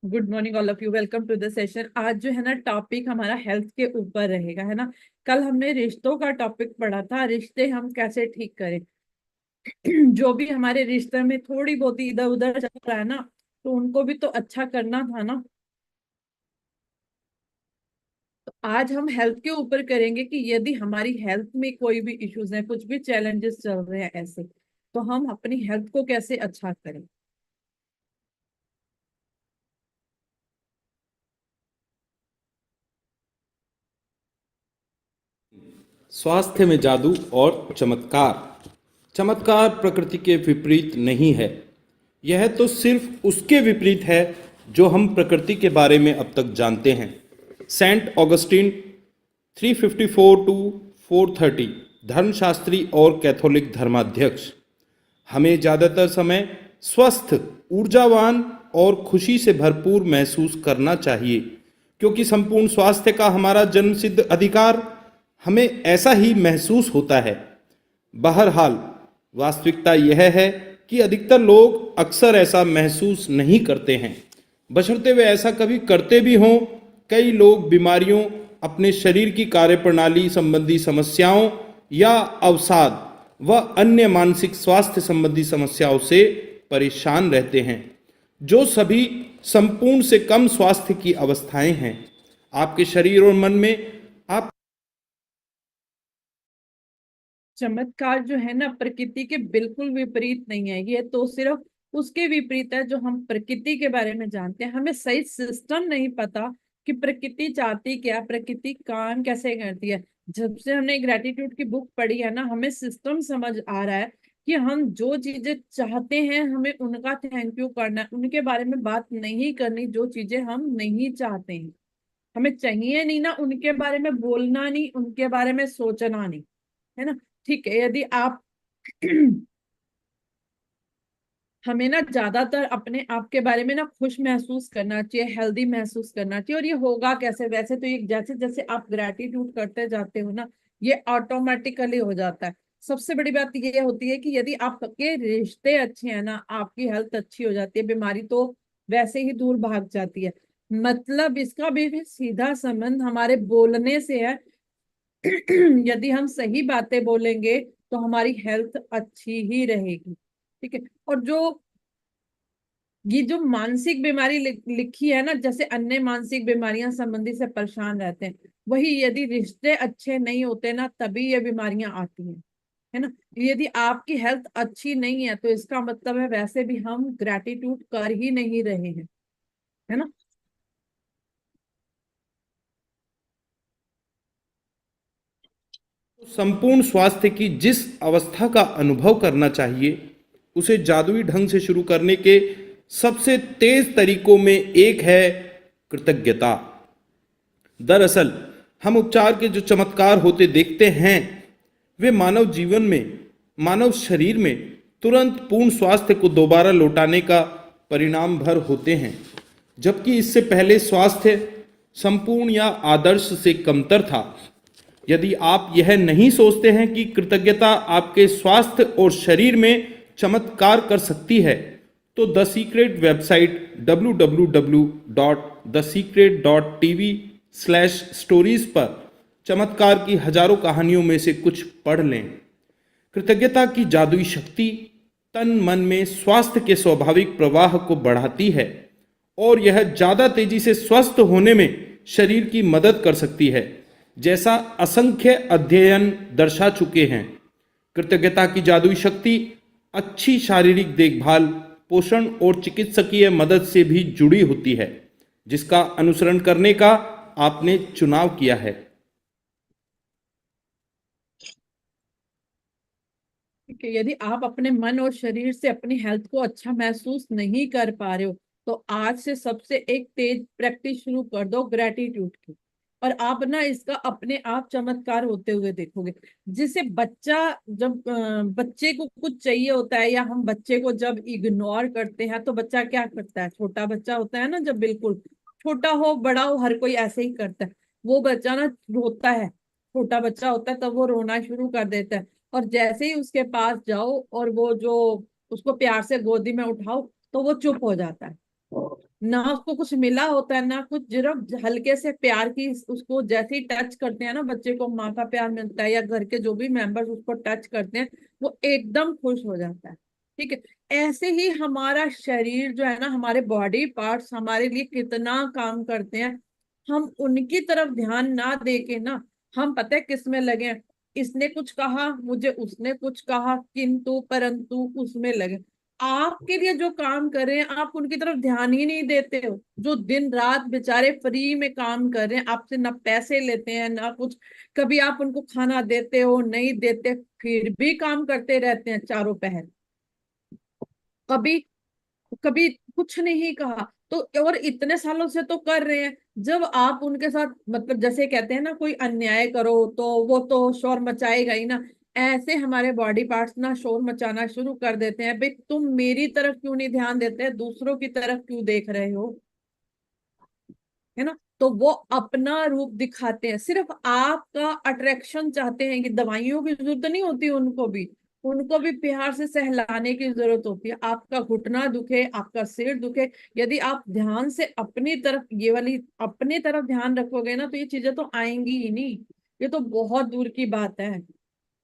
Good morning all of you, welcome to the session. आज जो है ना टॉपिक हमारा हेल्थ के ऊपर रहेगा, है ना। कल हमने रिश्तों का टॉपिक पढ़ा था, रिश्ते हम कैसे ठीक करें। जो भी हमारे रिश्ते में थोड़ी बहुत इधर उधर चल रहा है ना, तो उनको भी तो अच्छा करना था ना। तो आज हम हेल्थ के ऊपर करेंगे कि यदि हमारी हेल्थ में कोई भी इश्यूज हैं, कुछ भी चैलेंजेस चल रहे हैं ऐसे, तो हम अपनी हेल्थ को कैसे अच्छा करें। स्वास्थ्य में जादू और चमत्कार। चमत्कार प्रकृति के विपरीत नहीं है। यह तो सिर्फ उसके विपरीत है जो हम प्रकृति के बारे में अब तक जानते हैं। सेंट ऑगस्टीन 354 टू 430 धर्मशास्त्री और कैथोलिक धर्माध्यक्ष। हमें ज़्यादातर समय स्वस्थ, ऊर्जावान और खुशी से भरपूर महसूस करना चाहिए, क्योंकि संपूर्ण स्वास्थ्य का हमारा जन्मसिद्ध अधिकार हमें ऐसा ही महसूस होता है। बहरहाल, वास्तविकता यह है कि अधिकतर लोग अक्सर ऐसा महसूस नहीं करते हैं, बशर्ते वे ऐसा कभी करते भी हों। कई लोग बीमारियों, अपने शरीर की कार्यप्रणाली संबंधी समस्याओं या अवसाद व अन्य मानसिक स्वास्थ्य संबंधी समस्याओं से परेशान रहते हैं, जो सभी संपूर्ण से कम स्वास्थ्य की अवस्थाएं हैं। आपके शरीर और मन में आप चमत्कार जो है ना प्रकृति के बिल्कुल विपरीत नहीं है, ये तो सिर्फ उसके विपरीत है जो हम प्रकृति के बारे में जानते हैं। हमें सही सिस्टम नहीं पता कि प्रकृति चाहती क्या, प्रकृति काम कैसे करती है। जब से हमने ग्रेटिट्यूड की बुक पढ़ी है ना, हमें सिस्टम समझ आ रहा है कि हम जो चीजें चाहते हैं हमें उनका थैंक यू करना है, उनके बारे में बात नहीं करनी जो चीजें हम नहीं चाहते हैं। हमें चाहिए नहीं ना, उनके बारे में बोलना नहीं, उनके बारे में सोचना नहीं, है ना। ठीक है, यदि आप हमें ना ज्यादातर अपने आप के बारे में ना खुश महसूस करना चाहिए, हेल्दी महसूस करना चाहिए। और ये होगा कैसे, वैसे तो ये जैसे जैसे आप ग्रेटिट्यूड करते जाते हो ना, ये ऑटोमेटिकली हो जाता है। सबसे बड़ी बात ये होती है कि यदि आपके रिश्ते अच्छे हैं ना, आपकी हेल्थ अच्छी हो जाती है, बीमारी तो वैसे ही दूर भाग जाती है। मतलब इसका भी सीधा संबंध हमारे बोलने से है। यदि हम सही बातें बोलेंगे तो हमारी हेल्थ अच्छी ही रहेगी। ठीक है। और जो ये जो मानसिक बीमारी लिखी है ना, जैसे अन्य मानसिक बीमारियां संबंधी से परेशान रहते हैं, वही यदि रिश्ते अच्छे नहीं होते ना तभी ये बीमारियां आती हैं, है ना। यदि आपकी हेल्थ अच्छी नहीं है तो इसका मतलब है वैसे भी हम ग्रेटिट्यूड कर ही नहीं रहे हैं, है ना। संपूर्ण स्वास्थ्य की जिस अवस्था का अनुभव करना चाहिए, उसे जादुई ढंग से शुरू करने के सबसे तेज तरीकों में एक है कृतज्ञता। दरअसल, हम उपचार के जो चमत्कार होते देखते हैं, वे मानव जीवन में, मानव शरीर में तुरंत पूर्ण स्वास्थ्य को दोबारा लौटाने का परिणाम भर होते हैं, जबकि इससे पहले स्वास्थ्य संपूर्ण या आदर्श से कमतर था। यदि आप यह नहीं सोचते हैं कि कृतज्ञता आपके स्वास्थ्य और शरीर में चमत्कार कर सकती है, तो द सीक्रेट वेबसाइट www.thesecret.tv/stories पर चमत्कार की हजारों कहानियों में से कुछ पढ़ लें। कृतज्ञता की जादुई शक्ति तन मन में स्वास्थ्य के स्वाभाविक प्रवाह को बढ़ाती है, और यह ज्यादा तेजी से स्वस्थ होने में शरीर की मदद कर सकती है, जैसा असंख्य अध्ययन दर्शा चुके हैं। कृतज्ञता की जादुई शक्ति अच्छी शारीरिक देखभाल, पोषण और चिकित्सकीय मदद से भी जुड़ी होती है, जिसका अनुसरण करने का आपने चुनाव किया है। ठीक है, यदि आप अपने मन और शरीर से अपनी हेल्थ को अच्छा महसूस नहीं कर पा रहे हो, तो आज से सबसे एक तेज प्रैक्टिस शुरू कर दो ग्रेटिट्यूड की। और आप ना इसका अपने आप चमत्कार होते हुए देखोगे। जिसे बच्चा, जब बच्चे को कुछ चाहिए होता है या हम बच्चे को जब इग्नोर करते हैं तो बच्चा क्या करता है, छोटा बच्चा होता है ना, जब बिल्कुल छोटा हो बड़ा हो हर कोई ऐसे ही करता है। वो बच्चा ना रोता है, छोटा बच्चा होता है तब वो रोना शुरू कर देता है। और जैसे ही उसके पास जाओ और वो जो उसको प्यार से गोदी में उठाओ तो वो चुप हो जाता है। ना उसको कुछ मिला होता है ना कुछ, जरा हल्के से प्यार की उसको जैसे ही टच करते हैं ना, बच्चे को माँ का प्यार मिलता है या घर के जो भी मेंबर्स उसको टच करते हैं, वो एकदम खुश हो जाता है। ठीक है। ऐसे ही हमारा शरीर जो है ना, हमारे बॉडी पार्ट्स हमारे लिए कितना काम करते हैं, हम उनकी तरफ ध्यान ना दे के ना, हम पता है किस में लगे हैं? इसने कुछ कहा मुझे, उसने कुछ कहा, किंतु परंतु उसमें लगे। आपके लिए जो काम कर रहे हैं आप उनकी तरफ ध्यान ही नहीं देते हो। जो दिन रात बेचारे फ्री में काम कर रहे हैं, आपसे ना पैसे लेते हैं ना कुछ, कभी आप उनको खाना देते हो नहीं देते, फिर भी काम करते रहते हैं चारों पहर, कभी कभी कुछ नहीं कहा। तो और इतने सालों से तो कर रहे हैं। जब आप उनके साथ मतलब जैसे कहते हैं ना, कोई अन्याय करो तो वो तो शोर मचाएगा ही ना, ऐसे हमारे बॉडी पार्ट्स ना शोर मचाना शुरू कर देते हैं। भाई तुम मेरी तरफ क्यों नहीं ध्यान देते, दूसरों की तरफ क्यों देख रहे हो, है ना? तो वो अपना रूप दिखाते हैं, सिर्फ आपका अट्रैक्शन चाहते हैं। कि दवाइयों की जरूरत नहीं होती उनको भी प्यार से सहलाने की जरूरत होती है। आपका घुटना दुखे, आपका सिर दुखे, यदि आप ध्यान से अपनी तरफ ये वाली अपनी तरफ ध्यान रखोगे ना, तो ये चीजें तो आएंगी ही नहीं। ये तो बहुत दूर की बात है।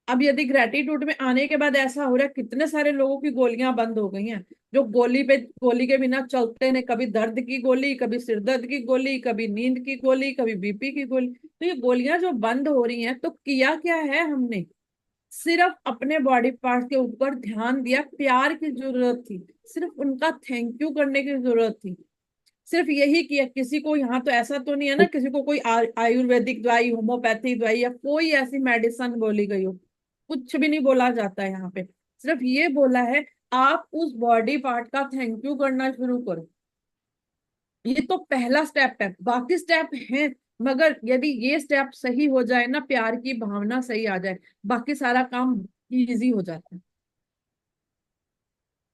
अब यदि ग्रेटिट्यूड में आने के बाद ऐसा हो रहा है, कितने सारे लोगों की गोलियां बंद हो गई हैं, जो गोली के बिना चलते ने, कभी दर्द की गोली, कभी सिर दर्द की गोली, कभी नींद की गोली, कभी बीपी की गोली। तो ये गोलियां जो बंद हो रही हैं, तो किया क्या है हमने? सिर्फ अपने बॉडी पार्ट के ऊपर ध्यान दिया, प्यार की जरूरत थी, सिर्फ उनका थैंक यू करने की जरूरत थी, सिर्फ यही किया। किसी को यहाँ तो ऐसा तो नहीं है ना, किसी को कोई आयुर्वेदिक दवाई, होम्योपैथिक दवाई या कोई ऐसी मेडिसिन बोली गई हो, कुछ भी नहीं बोला जाता है यहाँ पे। सिर्फ ये बोला है, आप उस बॉडी पार्ट का थैंक यू करना शुरू करो। ये तो पहला स्टेप है, बाकी स्टेप हैं, मगर यदि ये स्टेप सही हो जाए ना, प्यार की भावना सही आ जाए, बाकी सारा काम इजी हो जाता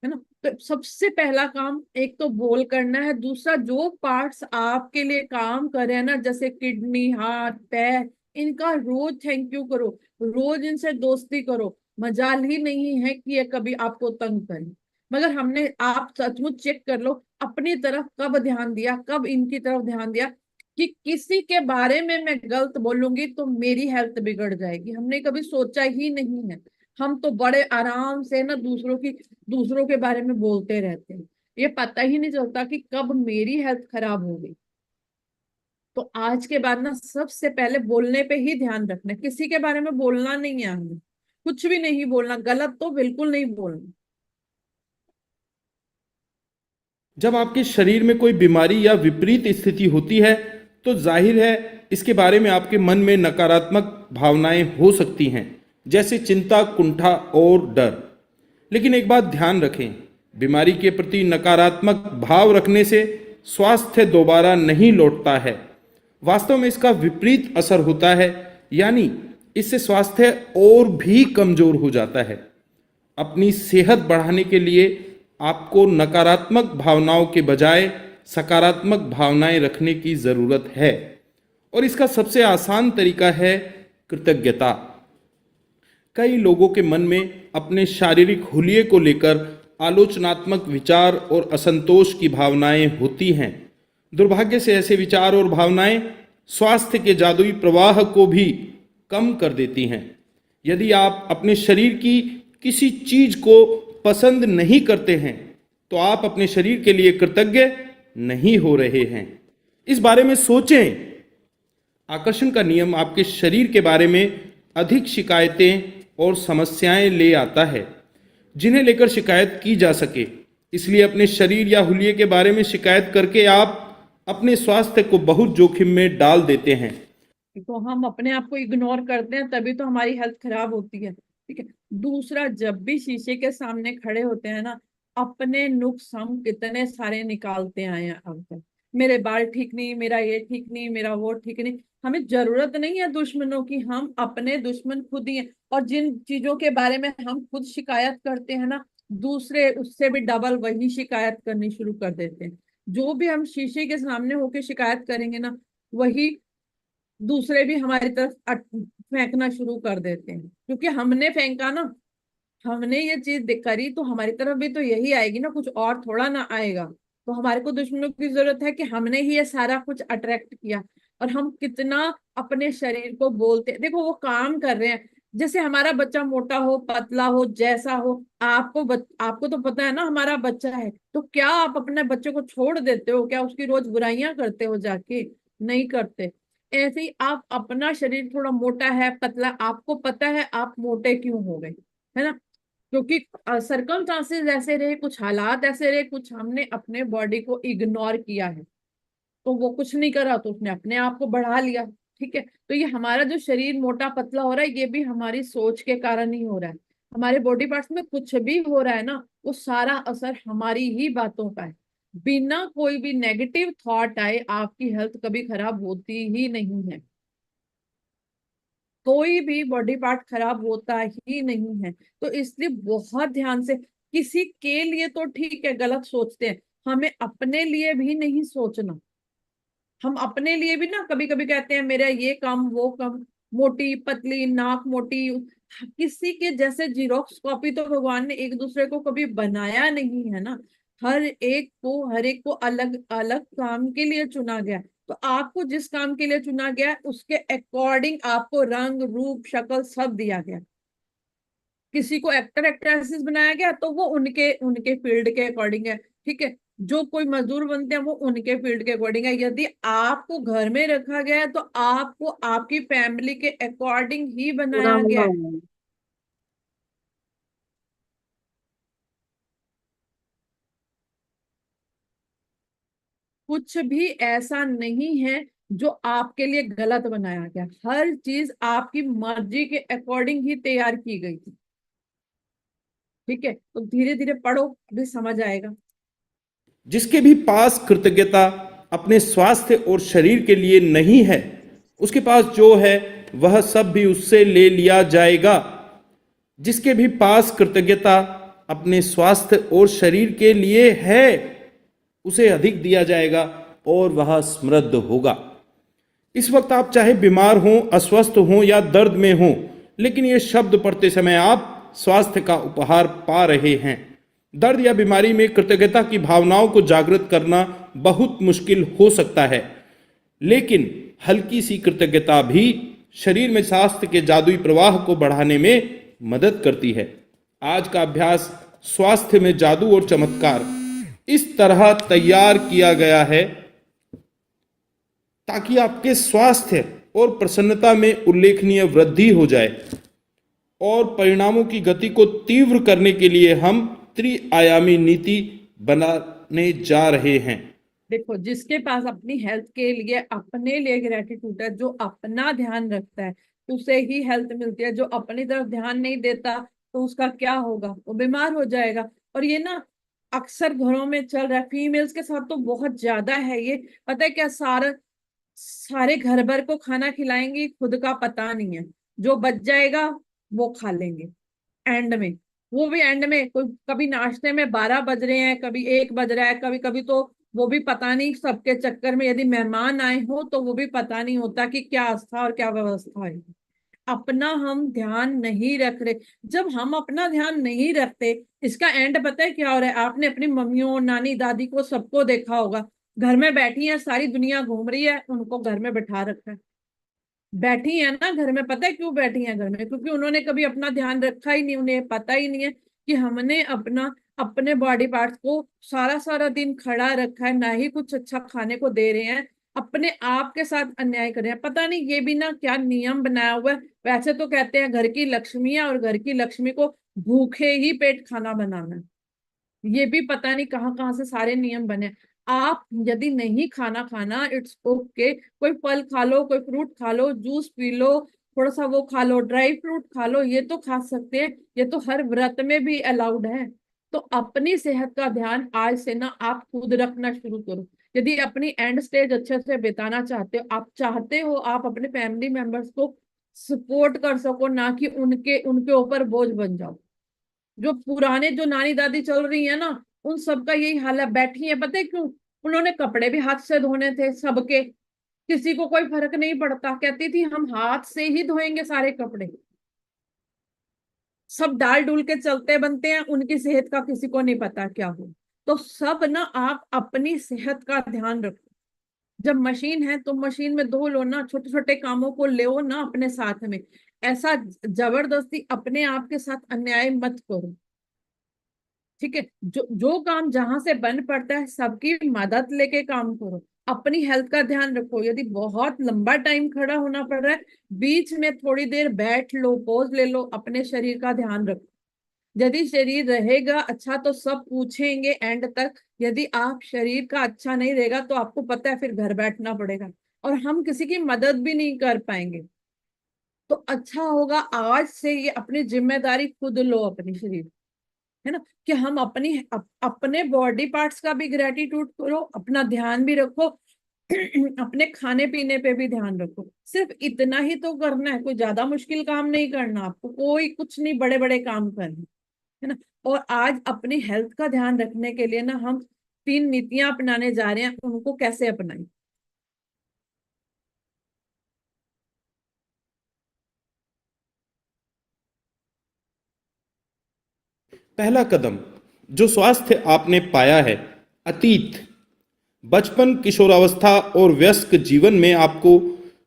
है ना? तो सबसे पहला काम एक तो बोल करना है, दूसरा जो पार्ट्स आपके लिए काम कर रहे हैं ना, जैसे किडनी, हाथ, पैर, इनका रोज थैंक यू करो, रोज इनसे दोस्ती करो। मजाल ही नहीं है कि ये कभी आपको तंग करें। मगर हमने, आप सचमुच चेक कर लो अपनी तरफ कब ध्यान दिया, कब इनकी तरफ ध्यान दिया, कि किसी के बारे में मैं गलत बोलूंगी तो मेरी हेल्थ बिगड़ जाएगी, हमने कभी सोचा ही नहीं है। हम तो बड़े आराम से ना दूसरों के बारे में बोलते रहते हैं, ये पता ही नहीं चलता कि कब मेरी हेल्थ खराब हो गई। तो आज के बाद ना सबसे पहले बोलने पे ही ध्यान रखना है, किसी के बारे में बोलना नहीं है हमें, कुछ भी नहीं बोलना, गलत तो बिल्कुल नहीं बोलना। जब आपके शरीर में कोई बीमारी या विपरीत स्थिति होती है तो जाहिर है इसके बारे में आपके मन में नकारात्मक भावनाएं हो सकती हैं, जैसे चिंता, कुंठा और डर। लेकिन एक बात ध्यान रखें, बीमारी के प्रति नकारात्मक भाव रखने से स्वास्थ्य दोबारा नहीं लौटता है। वास्तव में इसका विपरीत असर होता है, यानी इससे स्वास्थ्य और भी कमजोर हो जाता है। अपनी सेहत बढ़ाने के लिए आपको नकारात्मक भावनाओं के बजाय सकारात्मक भावनाएं रखने की जरूरत है, और इसका सबसे आसान तरीका है कृतज्ञता। कई लोगों के मन में अपने शारीरिक हुलिये को लेकर आलोचनात्मक विचार और असंतोष की भावनाएं होती हैं। दुर्भाग्य से ऐसे विचार और भावनाएं स्वास्थ्य के जादुई प्रवाह को भी कम कर देती हैं। यदि आप अपने शरीर की किसी चीज को पसंद नहीं करते हैं तो आप अपने शरीर के लिए कृतज्ञ नहीं हो रहे हैं। इस बारे में सोचें। आकर्षण का नियम आपके शरीर के बारे में अधिक शिकायतें और समस्याएं ले आता है जिन्हें लेकर शिकायत की जा सके। इसलिए अपने शरीर या हुलिये के बारे में शिकायत करके आप अपने स्वास्थ्य को बहुत जोखिम में डाल देते हैं। तो हम अपने आप को इग्नोर करते हैं, तभी तो हमारी हेल्थ खराब होती है। ठीक है। दूसरा, जब भी शीशे के सामने खड़े होते हैं ना, अपने नुक्स हम कितने सारे निकालते आए हैं अब तक। मेरे बाल ठीक नहीं, मेरा ये ठीक नहीं, मेरा वो ठीक नहीं। हमें जरूरत नहीं है दुश्मनों की, हम अपने दुश्मन खुद ही हैं। और जिन चीजों के बारे में हम खुद शिकायत करते हैं ना, दूसरे उससे भी डबल वही शिकायत करनी शुरू कर देते हैं। जो भी हम शीशे के सामने होके शिकायत करेंगे ना, वही दूसरे भी हमारी तरफ फेंकना शुरू कर देते हैं, क्योंकि हमने फेंका ना, हमने ये चीज करी, तो हमारी तरफ भी तो यही आएगी ना, कुछ और थोड़ा ना आएगा। तो हमारे को दुश्मनों की जरूरत है कि हमने ही ये सारा कुछ अट्रैक्ट किया। और हम कितना अपने शरीर को बोलते, देखो वो काम कर रहे हैं। जैसे हमारा बच्चा मोटा हो पतला हो जैसा हो, आपको तो पता है ना हमारा बच्चा है, तो क्या आप अपने बच्चे को छोड़ देते हो? क्या उसकी रोज बुराइयां करते हो जाके? नहीं करते। ऐसे ही आप अपना शरीर थोड़ा मोटा है पतला, आपको पता है आप मोटे क्यों हो गए, है ना? क्योंकि सरकमस्टांसेस ऐसे रहे, कुछ हालात ऐसे रहे, कुछ हमने अपने बॉडी को इग्नोर किया है, तो वो कुछ नहीं करा तो उसने अपने आप को बढ़ा लिया। ठीक है, तो ये हमारा जो शरीर मोटा पतला हो रहा है ये भी हमारी सोच के कारण ही हो रहा है। हमारे बॉडी पार्ट्स में कुछ भी हो रहा है ना, वो सारा असर हमारी ही बातों का है। बिना कोई भी नेगेटिव थॉट आए आपकी हेल्थ कभी खराब होती ही नहीं है। कोई भी बॉडी पार्ट खराब होता ही नहीं है। तो इसलिए बहुत ध्यान से, किसी के लिए तो ठीक है गलत सोचते हैं, हमें अपने लिए भी नहीं सोचना। हम अपने लिए भी ना कभी कभी कहते हैं मेरा ये कम वो कम, मोटी पतली नाक मोटी। किसी के जैसे जीरोक्स कॉपी तो भगवान ने एक दूसरे को कभी बनाया नहीं है ना। हर एक को अलग अलग काम के लिए चुना गया। तो आपको जिस काम के लिए चुना गया है, उसके अकॉर्डिंग आपको रंग रूप शक्ल सब दिया गया। किसी को एक्टर एक्ट्रेसेस बनाया गया तो वो उनके उनके फील्ड के अकॉर्डिंग है। ठीक है, जो कोई मजदूर बनते हैं वो उनके फील्ड के अकॉर्डिंग है। यदि आपको घर में रखा गया है तो आपको आपकी फैमिली के अकॉर्डिंग ही बनाया गया है। कुछ भी ऐसा नहीं है जो आपके लिए गलत बनाया गया, हर चीज आपकी मर्जी के अकॉर्डिंग ही तैयार की गई थी। ठीक है, तो धीरे धीरे पढ़ो भी समझ आएगा। जिसके भी पास कृतज्ञता अपने स्वास्थ्य और शरीर के लिए नहीं है, उसके पास जो है वह सब भी उससे ले लिया जाएगा। जिसके भी पास कृतज्ञता अपने स्वास्थ्य और शरीर के लिए है, उसे अधिक दिया जाएगा और वह समृद्ध होगा। इस वक्त आप चाहे बीमार हों, अस्वस्थ हों या दर्द में हों, लेकिन ये शब्द पढ़ते समय आप स्वास्थ्य का उपहार पा रहे हैं। दर्द या बीमारी में कृतज्ञता की भावनाओं को जागृत करना बहुत मुश्किल हो सकता है, लेकिन हल्की सी कृतज्ञता भी शरीर में स्वास्थ्य के जादुई प्रवाह को बढ़ाने में मदद करती है। आज का अभ्यास स्वास्थ्य में जादू और चमत्कार इस तरह तैयार किया गया है ताकि आपके स्वास्थ्य और प्रसन्नता में उल्लेखनीय वृद्धि हो जाए। और परिणामों की गति को तीव्र करने के लिए हम त्रिआयामी नीति बनाने जा रहे हैं। देखो, जिसके पास अपनी हेल्थ के लिए अपने लिए ग्रेटिट्यूड है, जो अपना ध्यान रखता है, उसे ही हेल्थ मिलती है। जो अपनी तरफ ध्यान नहीं देता तो उसका क्या होगा? वो बीमार हो जाएगा। और ये ना अक्सर घरों में चल रहा है, फीमेल्स के साथ तो बहुत ज्यादा है ये। पता है क्या, सारे सारे घर भर को खाना खिलाएंगी, खुद का पता नहीं है। जो बच जाएगा वो खा लेंगे एंड में। वो भी एंड में, कोई कभी नाश्ते में 12 बज रहे हैं, कभी 1 बज रहा है, कभी कभी तो वो भी पता नहीं, सबके चक्कर में यदि मेहमान आए हो तो वो भी पता नहीं होता कि क्या आस्था और क्या व्यवस्था है। अपना हम ध्यान नहीं रख रहे। जब हम अपना ध्यान नहीं रखते, इसका एंड पता है क्या हो रहा है? आपने अपनी मम्मियों नानी दादी को सबको देखा होगा, घर में बैठी है, सारी दुनिया घूम रही है, उनको घर में बैठा रखा है। बैठी है ना घर में, पता है क्यों बैठी है घर में? क्योंकि उन्होंने कभी अपना ध्यान रखा ही नहीं, उन्हें पता ही नहीं है कि हमने अपना अपने बॉडी पार्ट्स को सारा सारा दिन खड़ा रखा है, ना ही कुछ अच्छा खाने को दे रहे हैं, अपने आप के साथ अन्याय कर रहे हैं। पता नहीं ये भी ना क्या नियम बनाया हुआ है। वैसे तो कहते हैं घर की लक्ष्मी है और घर की लक्ष्मी को भूखे ही पेट खाना बनाना है। ये भी पता नहीं कहाँ कहाँ से सारे नियम बने। आप यदि नहीं खाना खाना, इट्स ओके, कोई फल खा लो, कोई फ्रूट खा लो, जूस पी लो, थोड़ा सा वो खा लो, ड्राई फ्रूट खा लो, ये तो खा सकते हैं। ये तो हर व्रत में भी अलाउड है। तो अपनी सेहत का ध्यान आज से ना आप खुद रखना शुरू करो। यदि अपनी एंड स्टेज अच्छे से बिताना चाहते हो, आप चाहते हो आप अपने फैमिली मेंबर्स को सपोर्ट कर सको, ना कि उनके उनके ऊपर बोझ बन जाओ। जो पुराने जो नानी दादी चल रही है ना, उन सबका यही हाल है, बैठी है। पता है क्यों? उन्होंने कपड़े भी हाथ से धोने थे सबके, किसी को कोई फर्क नहीं पड़ता, कहती थी हम हाथ से ही धोएंगे सारे कपड़े। सब डाल डूल के चलते बनते हैं, उनकी सेहत का किसी को नहीं पता क्या हो। तो सब ना आप अपनी सेहत का ध्यान रखो। जब मशीन है तो मशीन में धो लो ना, छोटे छोटे कामों को ले ना अपने साथ में। ऐसा जबरदस्ती अपने आप के साथ अन्याय मत करो। ठीक है, जो जो काम जहां से बन पड़ता है सबकी मदद लेके काम करो। अपनी हेल्थ का ध्यान रखो। यदि बहुत लंबा टाइम खड़ा होना पड़ रहा है, बीच में थोड़ी देर बैठ लो, पोज ले लो, अपने शरीर का ध्यान रखो। यदि शरीर रहेगा अच्छा तो सब पूछेंगे एंड तक। यदि आप शरीर का अच्छा नहीं रहेगा तो आपको पता है फिर घर बैठना पड़ेगा, और हम किसी की मदद भी नहीं कर पाएंगे। तो अच्छा होगा आज से ये अपनी जिम्मेदारी खुद लो अपनी शरीर, है ना, कि हम अपने बॉडी पार्ट्स का भी ग्रेटिट्यूड करो, अपना ध्यान भी रखो। अपने खाने पीने पे भी ध्यान रखो। सिर्फ इतना ही तो करना है, कोई ज्यादा मुश्किल काम नहीं करना आपको, कोई कुछ नहीं बड़े बड़े काम करने, है ना। और आज अपनी हेल्थ का ध्यान रखने के लिए ना हम 3 नीतियां अपनाने जा रहे हैं, उनको कैसे अपनाएं। पहला कदम, जो स्वास्थ्य आपने पाया है, अतीत, बचपन, किशोरावस्था और वयस्क जीवन में आपको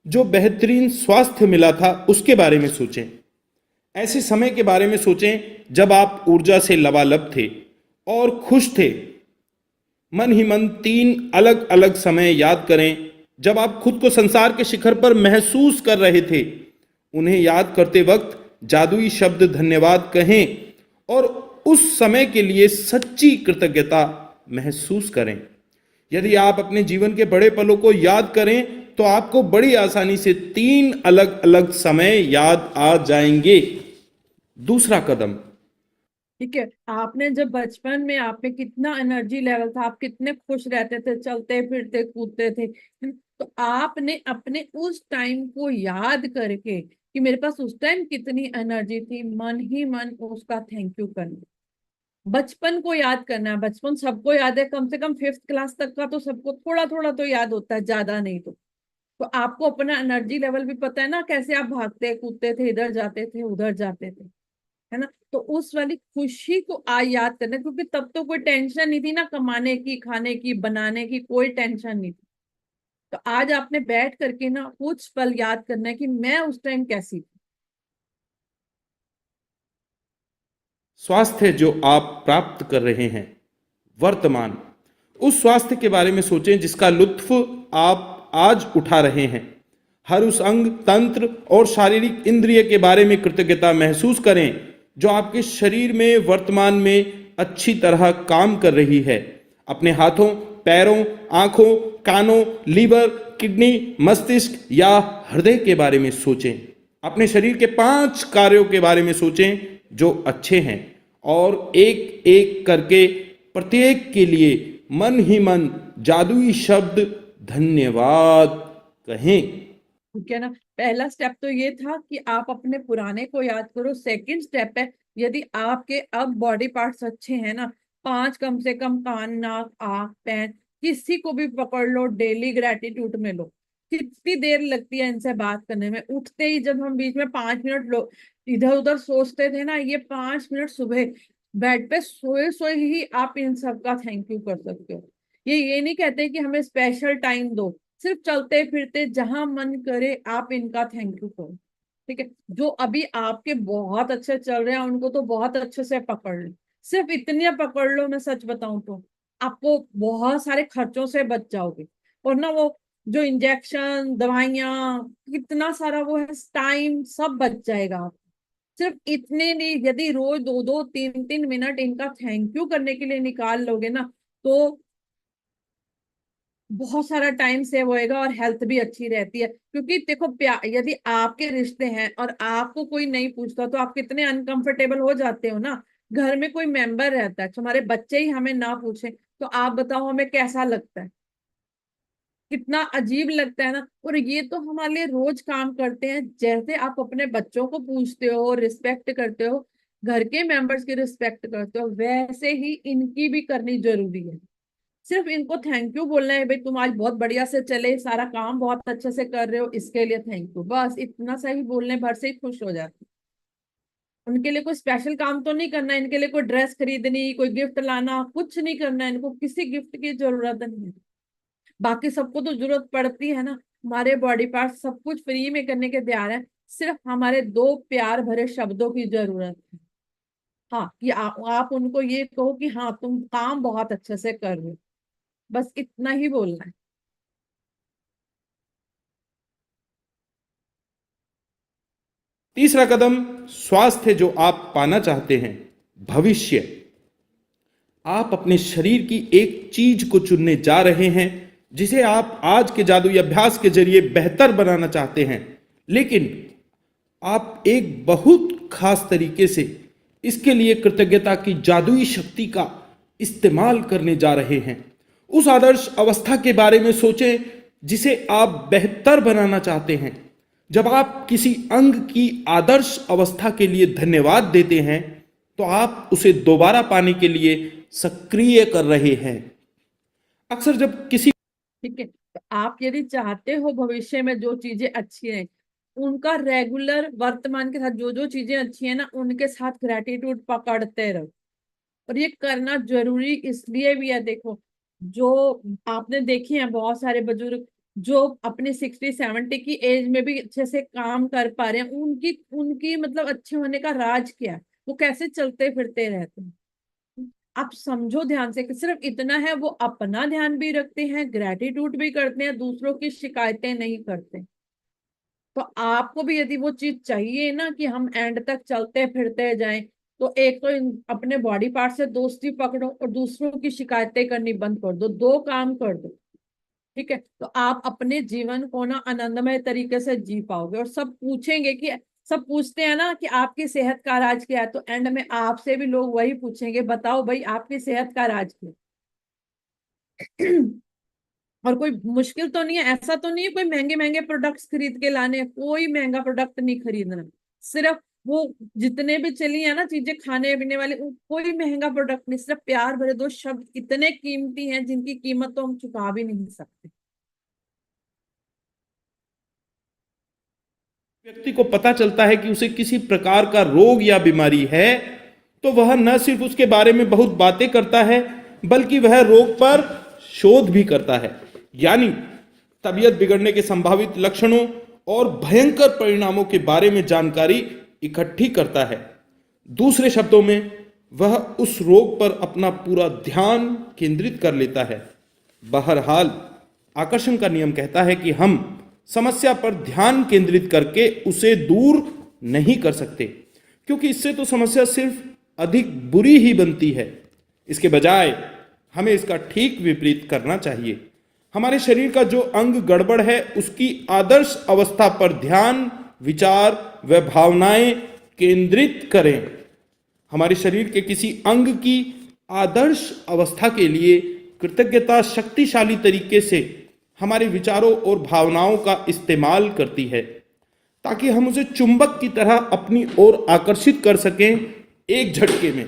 जो बेहतरीन स्वास्थ्य मिला था उसके बारे में सोचें। ऐसे समय के बारे में सोचें जब आप ऊर्जा से लबालब थे और खुश थे। मन ही मन 3 अलग अलग समय याद करें जब आप खुद को संसार के शिखर पर महसूस कर रहे थे। उन्हें याद करते वक्त जादुई शब्द धन्यवाद कहें और उस समय के लिए सच्ची कृतज्ञता महसूस करें। यदि आप अपने जीवन के बड़े पलों को याद करें तो आपको बड़ी आसानी से 3 अलग अलग समय याद आ जाएंगे। दूसरा कदम, ठीक है, आपने जब बचपन में आप में कितना एनर्जी लेवल था, आप कितने खुश रहते थे, चलते फिरते कूदते थे, तो आपने अपने उस टाइम को याद करके कि मेरे पास उस टाइम कितनी एनर्जी थी, मन ही मन उसका थैंक यू करना। बचपन को याद करना है। बचपन सबको याद है, कम से कम 5th क्लास तक का तो सबको थोड़ा थोड़ा तो याद होता है, ज्यादा नहीं तो आपको अपना एनर्जी लेवल भी पता है ना, कैसे आप भागते कूदते थे, इधर जाते थे उधर जाते थे, है ना। तो उस वाली खुशी को आज याद करना, क्योंकि तब तो कोई टेंशन नहीं थी ना, कमाने की, खाने की, बनाने की कोई टेंशन नहीं थी। तो आज आपने बैठ करके ना कुछ पल याद करना है कि मैं उस टाइम कैसी थी। स्वास्थ्य जो आप प्राप्त कर रहे हैं वर्तमान, उस स्वास्थ्य के बारे में सोचें जिसका लुत्फ आप आज उठा रहे हैं। हर उस अंग, तंत्र और शारीरिक इंद्रिय के बारे में कृतज्ञता महसूस करें जो आपके शरीर में वर्तमान में अच्छी तरह काम कर रही है। अपने हाथों, पैरों, आंखों, कानों, लीवर, किडनी, मस्तिष्क या हृदय के बारे में सोचें। अपने शरीर के 5 कार्यों के बारे में सोचें जो अच्छे हैं और एक एक करके प्रत्येक के लिए मन ही मन जादुई शब्द धन्यवाद कहें। ठीक है ना। पहला स्टेप तो ये था कि आप अपने पुराने को याद करो। सेकंड स्टेप है, यदि आपके अब बॉडी पार्ट्स अच्छे हैं ना, 5 कम से कम, कान, नाक, आंख, पैर, किसी को भी पकड़ लो, डेली ग्रेटिट्यूड में लो। कितनी देर लगती है इनसे बात करने में, उठते ही जब हम बीच में 5 मिनट लो इधर उधर सोचते थे ना, ये 5 मिनट सुबह बेड पे सोए सोए ही आप इन सब का थैंक यू कर सकते हो। ये नहीं कहते कि हमें स्पेशल टाइम दो, सिर्फ चलते फिरते जहां मन करे आप इनका थैंक यू करो। ठीक है, जो अभी आपके बहुत अच्छे चल रहे हैं उनको तो बहुत अच्छे से पकड़ लो। सिर्फ इतने पकड़ लो, मैं सच बताऊं तो आपको बहुत सारे खर्चों से बच जाओगे। और ना वो जो इंजेक्शन, दवाइयां, कितना सारा वो है, टाइम सब बच जाएगा आप। सिर्फ इतने नहीं, यदि रोज 2-2 3-3 मिनट इनका थैंक यू करने के लिए निकाल लोगे ना, तो बहुत सारा टाइम सेव होएगा और हेल्थ भी अच्छी रहती है। क्योंकि देखो, यदि आपके रिश्ते हैं और आपको कोई नहीं पूछता तो आप कितने अनकंफर्टेबल हो जाते हो ना। घर में कोई मेंबर रहता है, तुम्हारे बच्चे ही हमें ना पूछे तो आप बताओ हमें कैसा लगता है, कितना अजीब लगता है ना। और ये तो हमारे लिए रोज काम करते हैं। जैसे आप अपने बच्चों को पूछते हो, रिस्पेक्ट करते हो, घर के मेंबर्स की रिस्पेक्ट करते हो, वैसे ही इनकी भी करनी जरूरी है। सिर्फ इनको थैंक यू बोलना है, भाई तुम आज बहुत बढ़िया से चले, सारा काम बहुत अच्छे से कर रहे हो, इसके लिए थैंक यू, बस इतना सा ही बोलने भर से ही खुश हो जाते हैं। उनके लिए कोई स्पेशल काम तो नहीं करना, इनके लिए कोई ड्रेस खरीदनी, कोई गिफ्ट लाना, कुछ नहीं करना, इनको किसी गिफ्ट की जरूरत नहीं है। बाकी सबको तो जरूरत पड़ती है ना, हमारे बॉडी पार्ट सब कुछ फ्री में करने के तैयार है, सिर्फ हमारे दो प्यार भरे शब्दों की जरूरत है। हाँ, कि आप उनको ये कहो कि हाँ तुम काम बहुत अच्छे से कर रहे हो, बस इतना ही बोलना है। तीसरा कदम, स्वास्थ्य जो आप पाना चाहते हैं, भविष्य। आप अपने शरीर की एक चीज को चुनने जा रहे हैं जिसे आप आज के जादुई अभ्यास के जरिए बेहतर बनाना चाहते हैं, लेकिन आप एक बहुत खास तरीके से इसके लिए कृतज्ञता की जादुई शक्ति का इस्तेमाल करने जा रहे हैं। उस आदर्श अवस्था के बारे में सोचें जिसे आप बेहतर बनाना चाहते हैं। जब आप किसी अंग की आदर्श अवस्था के लिए धन्यवाद देते हैं तो आप उसे दोबारा पाने के लिए सक्रिय कर रहे हैं। अक्सर जब किसी ठीक है, तो आप यदि चाहते हो भविष्य में जो चीजें अच्छी हैं उनका रेगुलर वर्तमान के साथ जो जो चीजें अच्छी है ना उनके साथ ग्रेटिट्यूड पकड़ते रहो। और ये करना जरूरी इसलिए भी है, देखो जो आपने देखी है बहुत सारे बुजुर्ग जो अपने 60-70 की एज में भी अच्छे से काम कर पा रहे हैं, उनकी उनकी मतलब अच्छे होने का राज क्या है, वो कैसे चलते फिरते रहते हैं। आप समझो ध्यान से कि सिर्फ इतना है, वो अपना ध्यान भी रखते हैं, ग्रेटिट्यूड भी करते हैं, दूसरों की शिकायतें नहीं करते। तो आपको भी यदि वो चीज चाहिए ना कि हम एंड तक चलते फिरते जाएं, तो एक तो अपने बॉडी पार्ट से दोस्ती पकड़ो और दूसरों की शिकायतें करनी बंद कर दो, दो काम कर दो। ठीक है, तो आप अपने जीवन को ना आनंदमय तरीके से जी पाओगे। और सब पूछेंगे कि सब पूछते हैं ना कि आपकी सेहत का राज क्या है, तो एंड में आपसे भी लोग वही पूछेंगे, बताओ भाई आपकी सेहत का राज क्या है। और कोई मुश्किल तो नहीं है, ऐसा तो नहीं है कोई महंगे महंगे प्रोडक्ट्स खरीद के लाने हैं, कोई महंगा प्रोडक्ट नहीं खरीदना। सिर्फ वो जितने भी चली है ना चीजें खाने पीने वाले, कोई महंगा प्रोडक्ट नहीं, सिर्फ प्यार भरे दो शब्द इतने कीमती हैं जिनकी कीमत तो हम चुका भी नहीं सकते। व्यक्ति को पता चलता है कि उसे किसी प्रकार का रोग या बीमारी है तो वह न सिर्फ उसके बारे में बहुत बातें करता है बल्कि वह रोग पर शोध भी करता है, यानी तबीयत बिगड़ने के संभावित लक्षणों और भयंकर परिणामों के बारे में जानकारी इकट्ठी करता है। दूसरे शब्दों में वह उस रोग पर अपना पूरा ध्यान केंद्रित कर लेता है। बहरहाल आकर्षण का नियम कहता है कि हम समस्या पर ध्यान केंद्रित करके उसे दूर नहीं कर सकते, क्योंकि इससे तो समस्या सिर्फ अधिक बुरी ही बनती है। इसके बजाय हमें इसका ठीक विपरीत करना चाहिए। हमारे शरीर का जो अंग गड़बड़ है उसकी आदर्श अवस्था पर ध्यान, विचार व भावनाएं केंद्रित करें। हमारे शरीर के किसी अंग की आदर्श अवस्था के लिए कृतज्ञता शक्तिशाली तरीके से हमारे विचारों और भावनाओं का इस्तेमाल करती है, ताकि हम उसे चुंबक की तरह अपनी ओर आकर्षित कर सकें एक झटके में।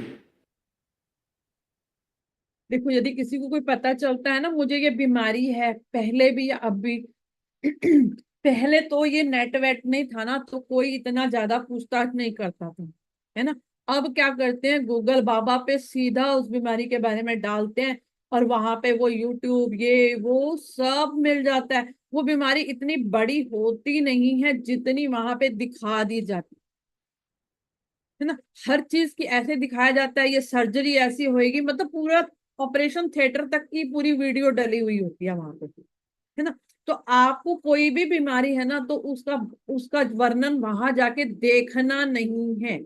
देखो यदि किसी को कोई पता चलता है ना मुझे ये बीमारी है, पहले भी या अब भी, पहले तो ये नेट वेट नहीं था ना, तो कोई इतना ज्यादा पूछताछ नहीं करता था, है ना। अब क्या करते हैं, गूगल बाबा पे सीधा उस बीमारी के बारे में डालते हैं और वहां पे वो यूट्यूब ये वो सब मिल जाता है। वो बीमारी इतनी बड़ी होती नहीं है जितनी वहां पे दिखा दी जाती है ना। हर चीज की ऐसे दिखाया जाता है, ये सर्जरी ऐसी होएगी, मतलब पूरा ऑपरेशन थिएटर तक की पूरी वीडियो डली हुई होती है वहां पे, है ना। तो आपको कोई भी बीमारी है ना तो उसका उसका वर्णन वहां जाके देखना नहीं है।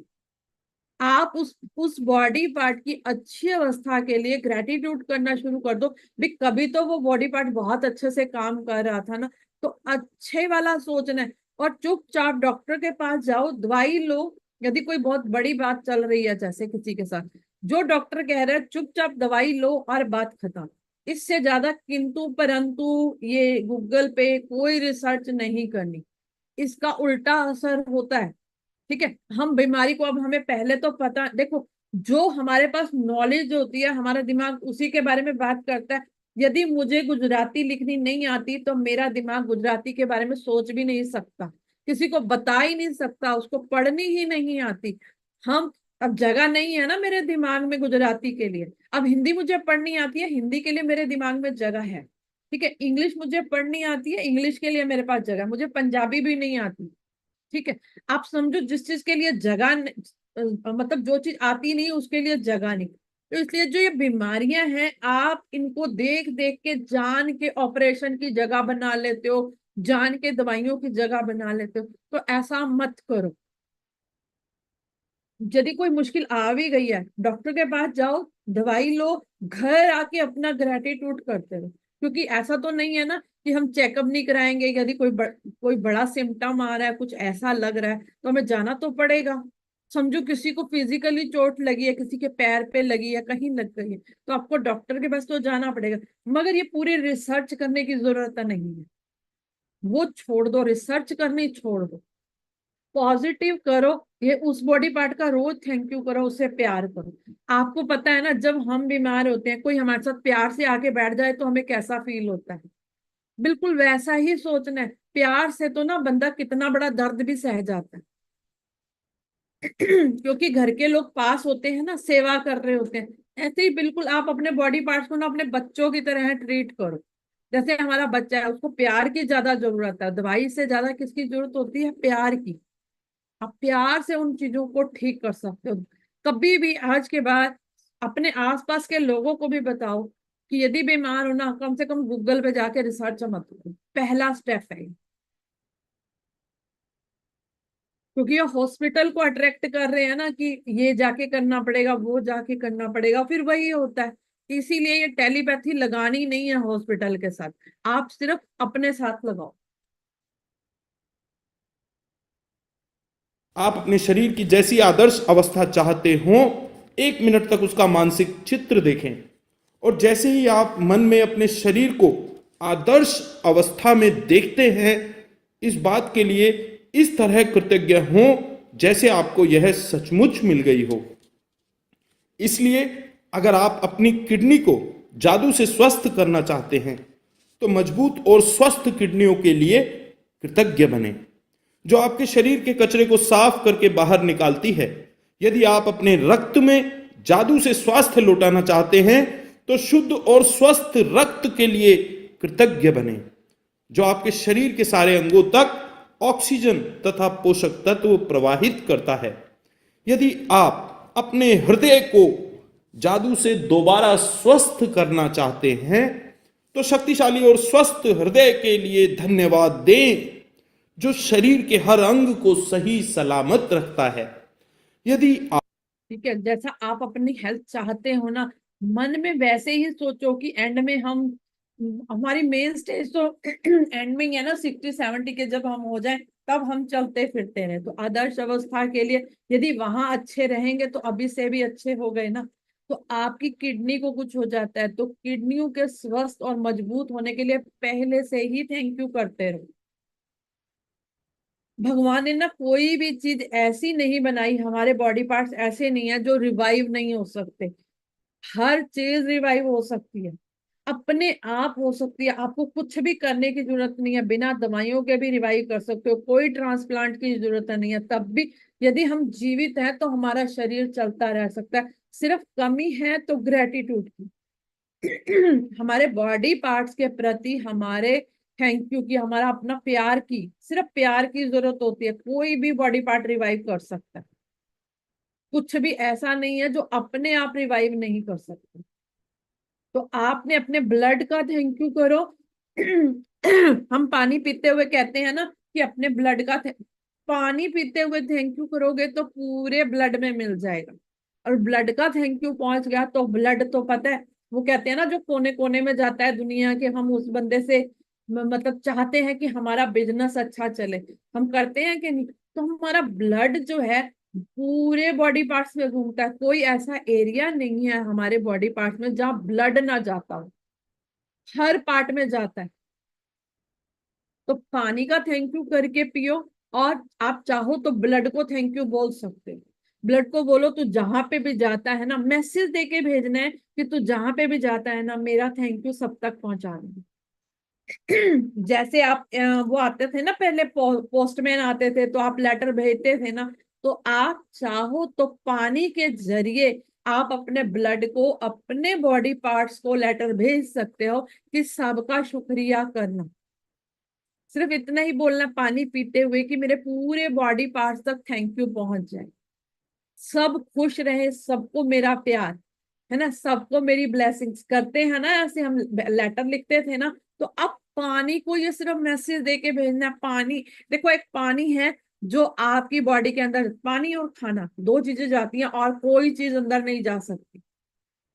आप उस बॉडी पार्ट की अच्छी अवस्था के लिए ग्रेटिट्यूड करना शुरू कर दो भी, कभी तो वो बॉडी पार्ट बहुत अच्छे से काम कर रहा था ना, तो अच्छे वाला सोचना है। और चुपचाप डॉक्टर के पास जाओ, दवाई लो। यदि कोई बहुत बड़ी बात चल रही है जैसे किसी के साथ, जो डॉक्टर कह रहे हैं चुपचाप दवाई लो और बात खत्म। इससे ज्यादा किंतु परंतु ये गूगल पे कोई रिसर्च नहीं करनी, इसका उल्टा असर होता है। ठीक है, हम बीमारी को अब हमें पहले तो पता, देखो जो हमारे पास नॉलेज होती है हमारा दिमाग उसी के बारे में बात करता है। यदि मुझे गुजराती लिखनी नहीं आती तो मेरा दिमाग गुजराती के बारे में सोच भी नहीं सकता, किसी को बता ही नहीं सकता, उसको पढ़नी ही नहीं आती। हम, अब जगह नहीं है ना मेरे दिमाग में गुजराती के लिए। अब हिंदी मुझे पढ़नी आती है, हिंदी के लिए मेरे दिमाग में जगह है। ठीक है, इंग्लिश मुझे पढ़नी आती है, इंग्लिश के लिए मेरे पास जगह है। मुझे पंजाबी भी नहीं आती। ठीक है, आप समझो जिस चीज के लिए जगह मतलब जो चीज आती नहीं उसके लिए जगह नहीं। तो इसलिए जो ये बीमारियां हैं, आप इनको देख देख के जान के ऑपरेशन की जगह बना लेते हो, जान के दवाइयों की जगह बना लेते हो। तो ऐसा मत करो। यदि कोई मुश्किल आ भी गई है, डॉक्टर के पास जाओ, दवाई लो, घर आके अपना ग्रेटिट्यूड करते रहो। क्योंकि ऐसा तो नहीं है ना कि हम चेकअप नहीं कराएंगे, यदि कोई बड़ा सिम्टम आ रहा है, कुछ ऐसा लग रहा है, तो हमें जाना तो पड़ेगा। समझो किसी को फिजिकली चोट लगी है, किसी के पैर पे लगी है, कहीं लग गई है, तो आपको डॉक्टर के पास तो जाना पड़ेगा। मगर ये पूरी रिसर्च करने की जरूरत नहीं है, वो छोड़ दो, रिसर्च करनी छोड़ दो। पॉजिटिव करो। ये उस बॉडी पार्ट का रोज थैंक यू करो, उससे प्यार करो। आपको पता है ना, जब हम बीमार होते हैं, कोई हमारे साथ प्यार से आके बैठ जाए तो हमें कैसा फील होता है। बिल्कुल वैसा ही सोचना है। प्यार से तो ना बंदा कितना बड़ा दर्द भी सह जाता है। क्योंकि घर के लोग पास होते हैं ना, सेवा कर रहे होते हैं। ऐसे ही बिल्कुल आप अपने बॉडी पार्ट्स को ना अपने बच्चों की तरह ट्रीट करो। जैसे हमारा बच्चा है, उसको प्यार की ज्यादा जरूरत है, दवाई से ज्यादा किसकी जरूरत होती है? प्यार की। आप प्यार से उन चीजों को ठीक कर सकते हो। कभी भी आज के बाद अपने आसपास के लोगों को भी बताओ कि यदि बीमार हो ना, कम से कम गूगल पे जाके रिसर्च मत करो। पहला स्टेप है ये। क्योंकि ये हॉस्पिटल को अट्रैक्ट कर रहे हैं ना कि ये जाके करना पड़ेगा, वो जाके करना पड़ेगा, फिर वही होता है। इसीलिए ये टेलीपैथी लगानी नहीं है हॉस्पिटल के साथ, आप सिर्फ अपने साथ लगाओ। आप अपने शरीर की जैसी आदर्श अवस्था चाहते हो, 1 मिनट तक उसका मानसिक चित्र देखें। और जैसे ही आप मन में अपने शरीर को आदर्श अवस्था में देखते हैं, इस बात के लिए इस तरह कृतज्ञ हों जैसे आपको यह सचमुच मिल गई हो। इसलिए अगर आप अपनी किडनी को जादू से स्वस्थ करना चाहते हैं, तो मजबूत और स्वस्थ किडनियों के लिए कृतज्ञ बने, जो आपके शरीर के कचरे को साफ करके बाहर निकालती है। यदि आप अपने रक्त में जादू से स्वास्थ्य लौटाना चाहते हैं, तो शुद्ध और स्वस्थ रक्त के लिए कृतज्ञ बने, जो आपके शरीर के सारे अंगों तक ऑक्सीजन तथा पोषक तत्व प्रवाहित करता है। यदि आप अपने हृदय को जादू से दोबारा स्वस्थ करना चाहते हैं, तो शक्तिशाली और स्वस्थ हृदय के लिए धन्यवाद दें, जो शरीर के हर अंग को सही सलामत रखता है। यदि आप ठीक है, जैसा आप अपनी हेल्थ चाहते हो ना, मन में वैसे ही सोचो कि एंड में हम, हमारी मेन स्टेज तो एंड में ही है ना, 60-70 के जब हम हो जाए तब हम चलते फिरते रहे। तो आदर्श अवस्था के लिए यदि वहां अच्छे रहेंगे तो अभी से भी अच्छे हो गए ना। तो आपकी किडनी को कुछ हो जाता है तो किडनियों के स्वस्थ और मजबूत होने के लिए पहले से ही थैंक यू करते रहो। भगवान ने ना कोई भी चीज ऐसी नहीं बनाई, हमारे बॉडी पार्ट्स ऐसे नहीं है जो रिवाइव नहीं हो सकते। हर चीज रिवाइव हो सकती है, अपने आप हो सकती है। आपको कुछ भी करने की जरूरत नहीं है, बिना दवाइयों के भी रिवाइव कर सकते हो, कोई ट्रांसप्लांट की जरूरत नहीं है। तब भी यदि हम जीवित हैं तो हमारा शरीर चलता रह सकता है। सिर्फ कमी है तो ग्रेटिट्यूड की। हमारे बॉडी पार्ट्स के प्रति हमारे थैंक यू की, हमारा अपना प्यार की, सिर्फ प्यार की जरूरत होती है। कोई भी बॉडी पार्ट रिवाइव कर सकता है, कुछ भी ऐसा नहीं है जो अपने आप रिवाइव नहीं कर सकते। तो आपने अपने ब्लड का थैंक यू करो। हम पानी पीते हुए कहते हैं ना कि अपने ब्लड का पानी पीते हुए थैंक यू करोगे तो पूरे ब्लड में मिल जाएगा। और ब्लड का थैंक यू पहुंच गया तो ब्लड तो पता है, वो कहते हैं ना जो कोने कोने में जाता है दुनिया के, हम उस बंदे से मतलब चाहते हैं कि हमारा बिजनेस अच्छा चले, हम करते हैं कि नहीं? तो हमारा ब्लड जो है पूरे बॉडी पार्ट्स में घूमता है। कोई ऐसा एरिया नहीं है हमारे बॉडी पार्ट्स में जहां ब्लड ना जाता हो, हर पार्ट में जाता है। तो पानी का थैंक यू करके पियो। और आप चाहो तो ब्लड को थैंक यू बोल सकते हो। ब्लड को बोलो तू जहां पे भी जाता है ना, मैसेज देके भेजना है कि तू जहां पे भी जाता है ना, मेरा थैंक यू सब तक पहुंचा देना। जैसे आप वो आते थे ना पहले, पोस्टमैन आते थे तो आप लेटर भेजते थे ना, तो आप चाहो तो पानी के जरिए आप अपने ब्लड को, अपने बॉडी पार्ट्स को लेटर भेज सकते हो कि सबका शुक्रिया करना। सिर्फ इतना ही बोलना पानी पीते हुए कि मेरे पूरे बॉडी पार्ट्स तक थैंक यू पहुंच जाए, सब खुश रहे, सबको मेरा प्यार, है ना, सबको मेरी ब्लेसिंग्स। करते हैं ना ऐसे, हम लेटर लिखते थे ना, तो अब पानी को ये सिर्फ मैसेज दे के भेजना। पानी देखो, एक पानी है जो आपकी बॉडी के अंदर, पानी और खाना दो चीजें जाती हैं और कोई चीज अंदर नहीं जा सकती।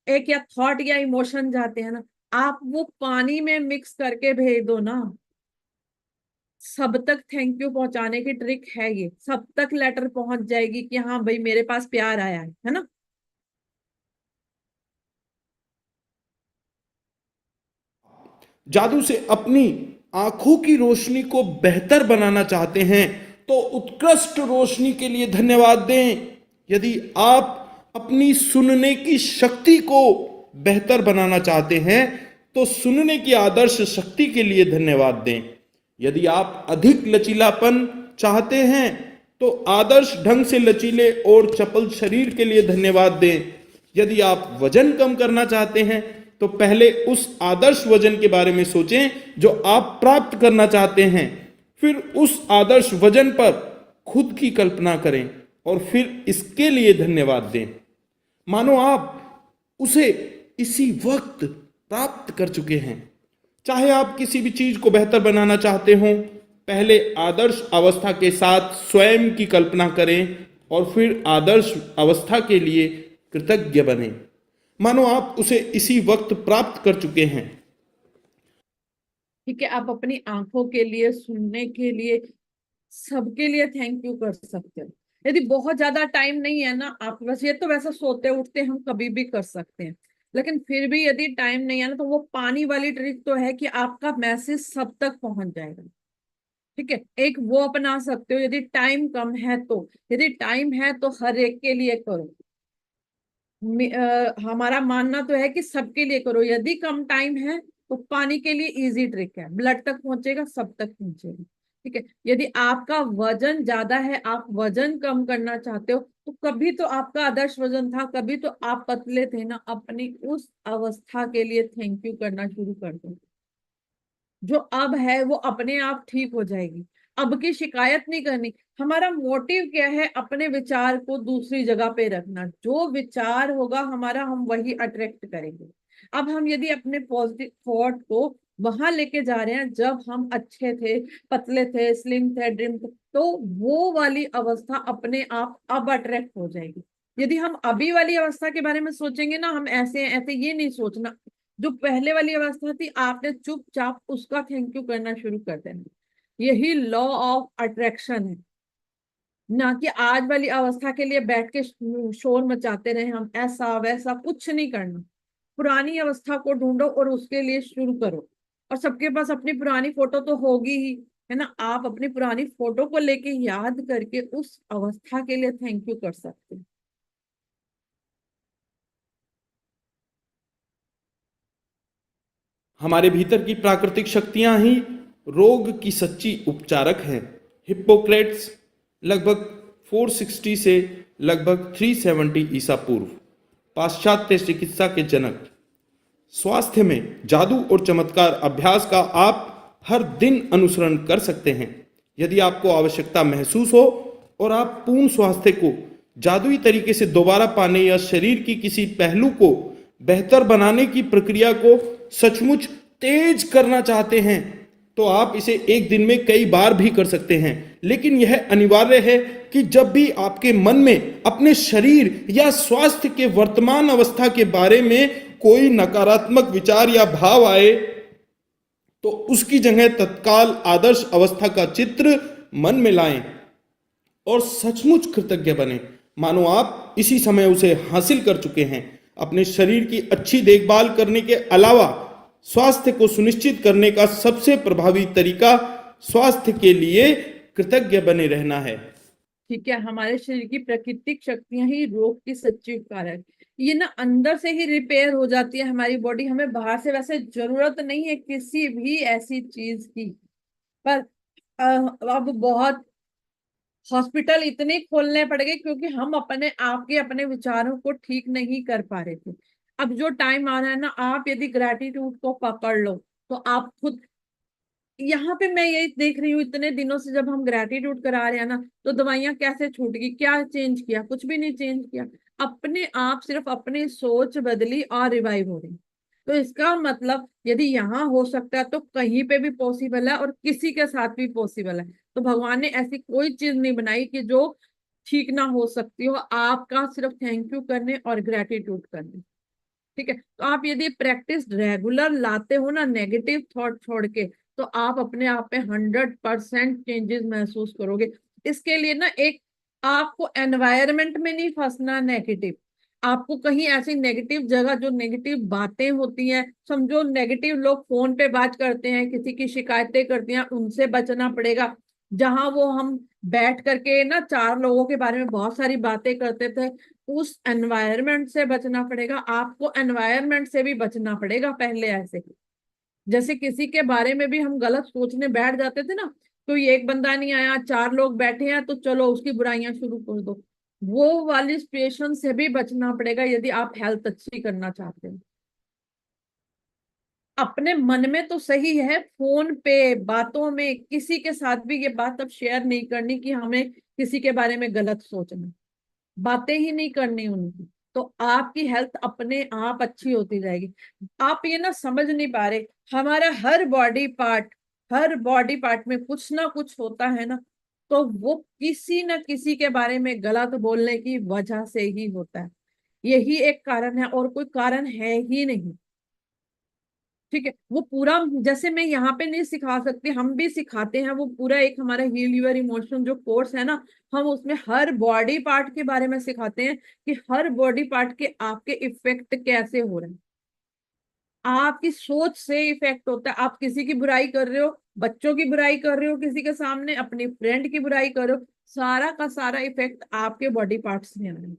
एक या थॉट या इमोशन जाते हैं ना, आप वो पानी में मिक्स करके भेज दो ना, सब तक थैंक यू पहुंचाने की ट्रिक है ये। सब तक लेटर पहुंच जाएगी कि हाँ भाई मेरे पास प्यार आया है ना। जादू से अपनी आंखों की रोशनी को बेहतर बनाना चाहते हैं तो उत्कृष्ट रोशनी के लिए धन्यवाद दें। यदि आप अपनी सुनने की शक्ति को बेहतर बनाना चाहते हैं तो सुनने की आदर्श शक्ति के लिए धन्यवाद दें। यदि आप अधिक लचीलापन चाहते हैं तो आदर्श ढंग से लचीले और चपल शरीर के लिए धन्यवाद दें। यदि आप वजन कम करना चाहते हैं तो पहले उस आदर्श वजन के बारे में सोचें जो आप प्राप्त करना चाहते हैं, फिर उस आदर्श वजन पर खुद की कल्पना करें और फिर इसके लिए धन्यवाद दें। मानो आप उसे इसी वक्त प्राप्त कर चुके हैं। चाहे आप किसी भी चीज को बेहतर बनाना चाहते हो, पहले आदर्श अवस्था के साथ स्वयं की कल्पना करें और फिर आदर्श अवस्था के लिए कृतज्ञ बने। मानो आप उसे इसी वक्त प्राप्त कर चुके हैं। ठीक है, आप अपनी आंखों के लिए, सुनने के लिए, सबके लिए थैंक यू कर सकते हो। यदि बहुत ज्यादा टाइम नहीं है ना, आप बस, ये तो वैसे सोते उठते हम कभी भी कर सकते हैं, लेकिन फिर भी यदि टाइम नहीं है ना, तो वो पानी वाली ट्रिक तो है कि आपका मैसेज सब तक पहुंच जाएगा। ठीक है, एक वो अपना सकते हो यदि टाइम कम है तो। यदि टाइम है तो हर एक के लिए करो। हमारा मानना तो है कि सबके लिए करो। यदि कम टाइम है तो पानी के लिए इजी ट्रिक है, ब्लड तक पहुंचेगा, सब तक पहुंचेगा। ठीक है, यदि आपका वजन ज्यादा है, आप वजन कम करना चाहते हो, तो कभी तो आपका आदर्श वजन था, कभी तो आप पतले थे ना, अपनी उस अवस्था के लिए थैंक यू करना शुरू कर दो। जो अब है वो अपने आप ठीक हो जाएगी। अब की शिकायत नहीं करनी। हमारा मोटिव क्या है? अपने विचार को दूसरी जगह पे रखना। जो विचार होगा हमारा, हम वही अट्रैक्ट करेंगे। अब हम यदि अपने पॉजिटिव थॉट को वहां लेके जा रहे हैं, जब हम अच्छे थे, पतले थे, स्लिम थे, ड्रिम थे, तो वो वाली अवस्था अपने आप अब अट्रैक्ट हो जाएगी। यदि हम अभी वाली अवस्था के बारे में सोचेंगे ना, हम ऐसे ऐसे, ये नहीं सोचना। जो पहले वाली अवस्था थी, आपने चुपचाप उसका थैंक यू करना शुरू कर देना। यही लॉ ऑफ अट्रैक्शन है। ना कि आज वाली अवस्था के लिए बैठ के शोर मचाते रहे हम, ऐसा वैसा कुछ नहीं करना। पुरानी अवस्था को ढूंढो और उसके लिए शुरू करो। और सबके पास अपनी पुरानी फोटो तो होगी ही, है ना। आप अपनी पुरानी फोटो को लेके याद करके उस अवस्था के लिए थैंक यू कर सकते हैं। हमारे भीतर की प्राकृतिक शक्तियां ही रोग की सच्ची उपचारक हैं। हिप्पोक्रेट्स लगभग 460 से लगभग 370 ईसा पूर्व, पाश्चात्य चिकित्सा के जनक। स्वास्थ्य में जादू और चमत्कार अभ्यास का आप हर दिन अनुसरण कर सकते हैं। यदि आपको आवश्यकता महसूस हो और आप पूर्ण स्वास्थ्य को जादुई तरीके से दोबारा पाने या शरीर की किसी पहलू को बेहतर बनाने की प्रक्रिया को सचमुच तेज करना चाहते हैं तो आप इसे एक दिन में कई बार भी कर सकते हैं। लेकिन यह अनिवार्य है कि जब भी आपके मन में अपने शरीर या स्वास्थ्य के वर्तमान अवस्था के बारे में कोई नकारात्मक विचार या भाव आए तो उसकी जगह तत्काल आदर्श अवस्था का चित्र मन में लाएं और सचमुच कृतज्ञ बने। मानो आप इसी समय उसे हासिल कर चुके हैं। अपने शरीर की अच्छी देखभाल करने के अलावा स्वास्थ्य को सुनिश्चित करने का सबसे प्रभावी तरीका स्वास्थ्य के लिए कृतज्ञ बने रहना है। ठीक है, हमारे शरीर की प्राकृतिक शक्तियां ही रोग की सच्ची उपकार है। ये ना अंदर से ही रिपेयर हो जाती है हमारी बॉडी। हमें बाहर से वैसे जरूरत नहीं है किसी भी ऐसी चीज की। पर अब बहुत हॉस्पिटल इतने खोलने पड़ गए क्योंकि हम अपने आप के अपने विचारों को ठीक नहीं कर पा रहे थे। अब जो टाइम आ रहा है ना, आप यदि ग्रेटिट्यूड को पकड़ लो तो आप खुद, यहाँ पे मैं यही देख रही हूँ इतने दिनों से जब हम ग्रेटिट्यूड करा रहे हैं ना, तो दवाइयां कैसे छूट गई, क्या चेंज किया, कुछ भी नहीं चेंज किया। अपने आप सिर्फ अपनी सोच बदली और रिवाइव हो रही। तो इसका मतलब यदि यहाँ हो सकता है तो कहीं पे भी पॉसिबल है और किसी के साथ भी पॉसिबल है। तो भगवान ने ऐसी कोई चीज नहीं बनाई कि जो ठीक ना हो सकती हो, आपका सिर्फ थैंक यू करने और ग्रेटिट्यूड करने। ठीक है, तो आप यदि प्रैक्टिस रेगुलर लाते हो ना, नेगेटिव थॉट छोड़ के, तो आप अपने आप में 100% चेंजेस महसूस करोगे। इसके लिए ना एक, आपको एनवायरमेंट में नहीं फंसना नेगेटिव। आपको कहीं ऐसी नेगेटिव जगह, जो नेगेटिव बातें होती हैं, समझो नेगेटिव लोग फोन पे बात करते हैं, किसी की शिकायतें करते हैं, उनसे बचना पड़ेगा। जहां वो हम बैठ करके ना चार लोगों के बारे में बहुत सारी बातें करते थे, उस एनवायरनमेंट से बचना पड़ेगा। आपको एनवायरनमेंट से भी बचना पड़ेगा पहले। ऐसे जैसे किसी के बारे में भी हम गलत सोचने बैठ जाते थे ना, तो ये एक बंदा नहीं आया, चार लोग बैठे हैं, तो चलो उसकी बुराइयां शुरू कर दो। वो वाली सिचुएशन से भी बचना पड़ेगा यदि आप हेल्थ अच्छी करना चाहते हो। अपने मन में तो सही है, फोन पे बातों में किसी के साथ भी ये बात अब शेयर नहीं करनी कि हमें किसी के बारे में गलत सोचना, बातें ही नहीं करनी उनकी। तो आपकी हेल्थ अपने आप अच्छी होती जाएगी। आप ये ना समझ नहीं पा रहे, हमारा हर बॉडी पार्ट में कुछ ना कुछ होता है ना, तो वो किसी ना किसी के बारे में गलत बोलने की वजह से ही होता है। यही एक कारण है और कोई कारण है ही नहीं। ठीक है, वो पूरा, जैसे मैं यहाँ पे नहीं सिखा सकती, हम भी सिखाते हैं, वो पूरा एक हमारा हील यूर इमोशन जो कोर्स है ना, हम उसमें हर बॉडी पार्ट के बारे में सिखाते हैं कि हर बॉडी पार्ट के आपके इफेक्ट कैसे हो रहे हैं। आपकी सोच से इफेक्ट होता है। आप किसी की बुराई कर रहे हो, बच्चों की बुराई कर रहे हो, किसी के सामने अपनी फ्रेंड की बुराई कर रहे हो, सारा का सारा इफेक्ट आपके बॉडी पार्ट्स में आ रहा है।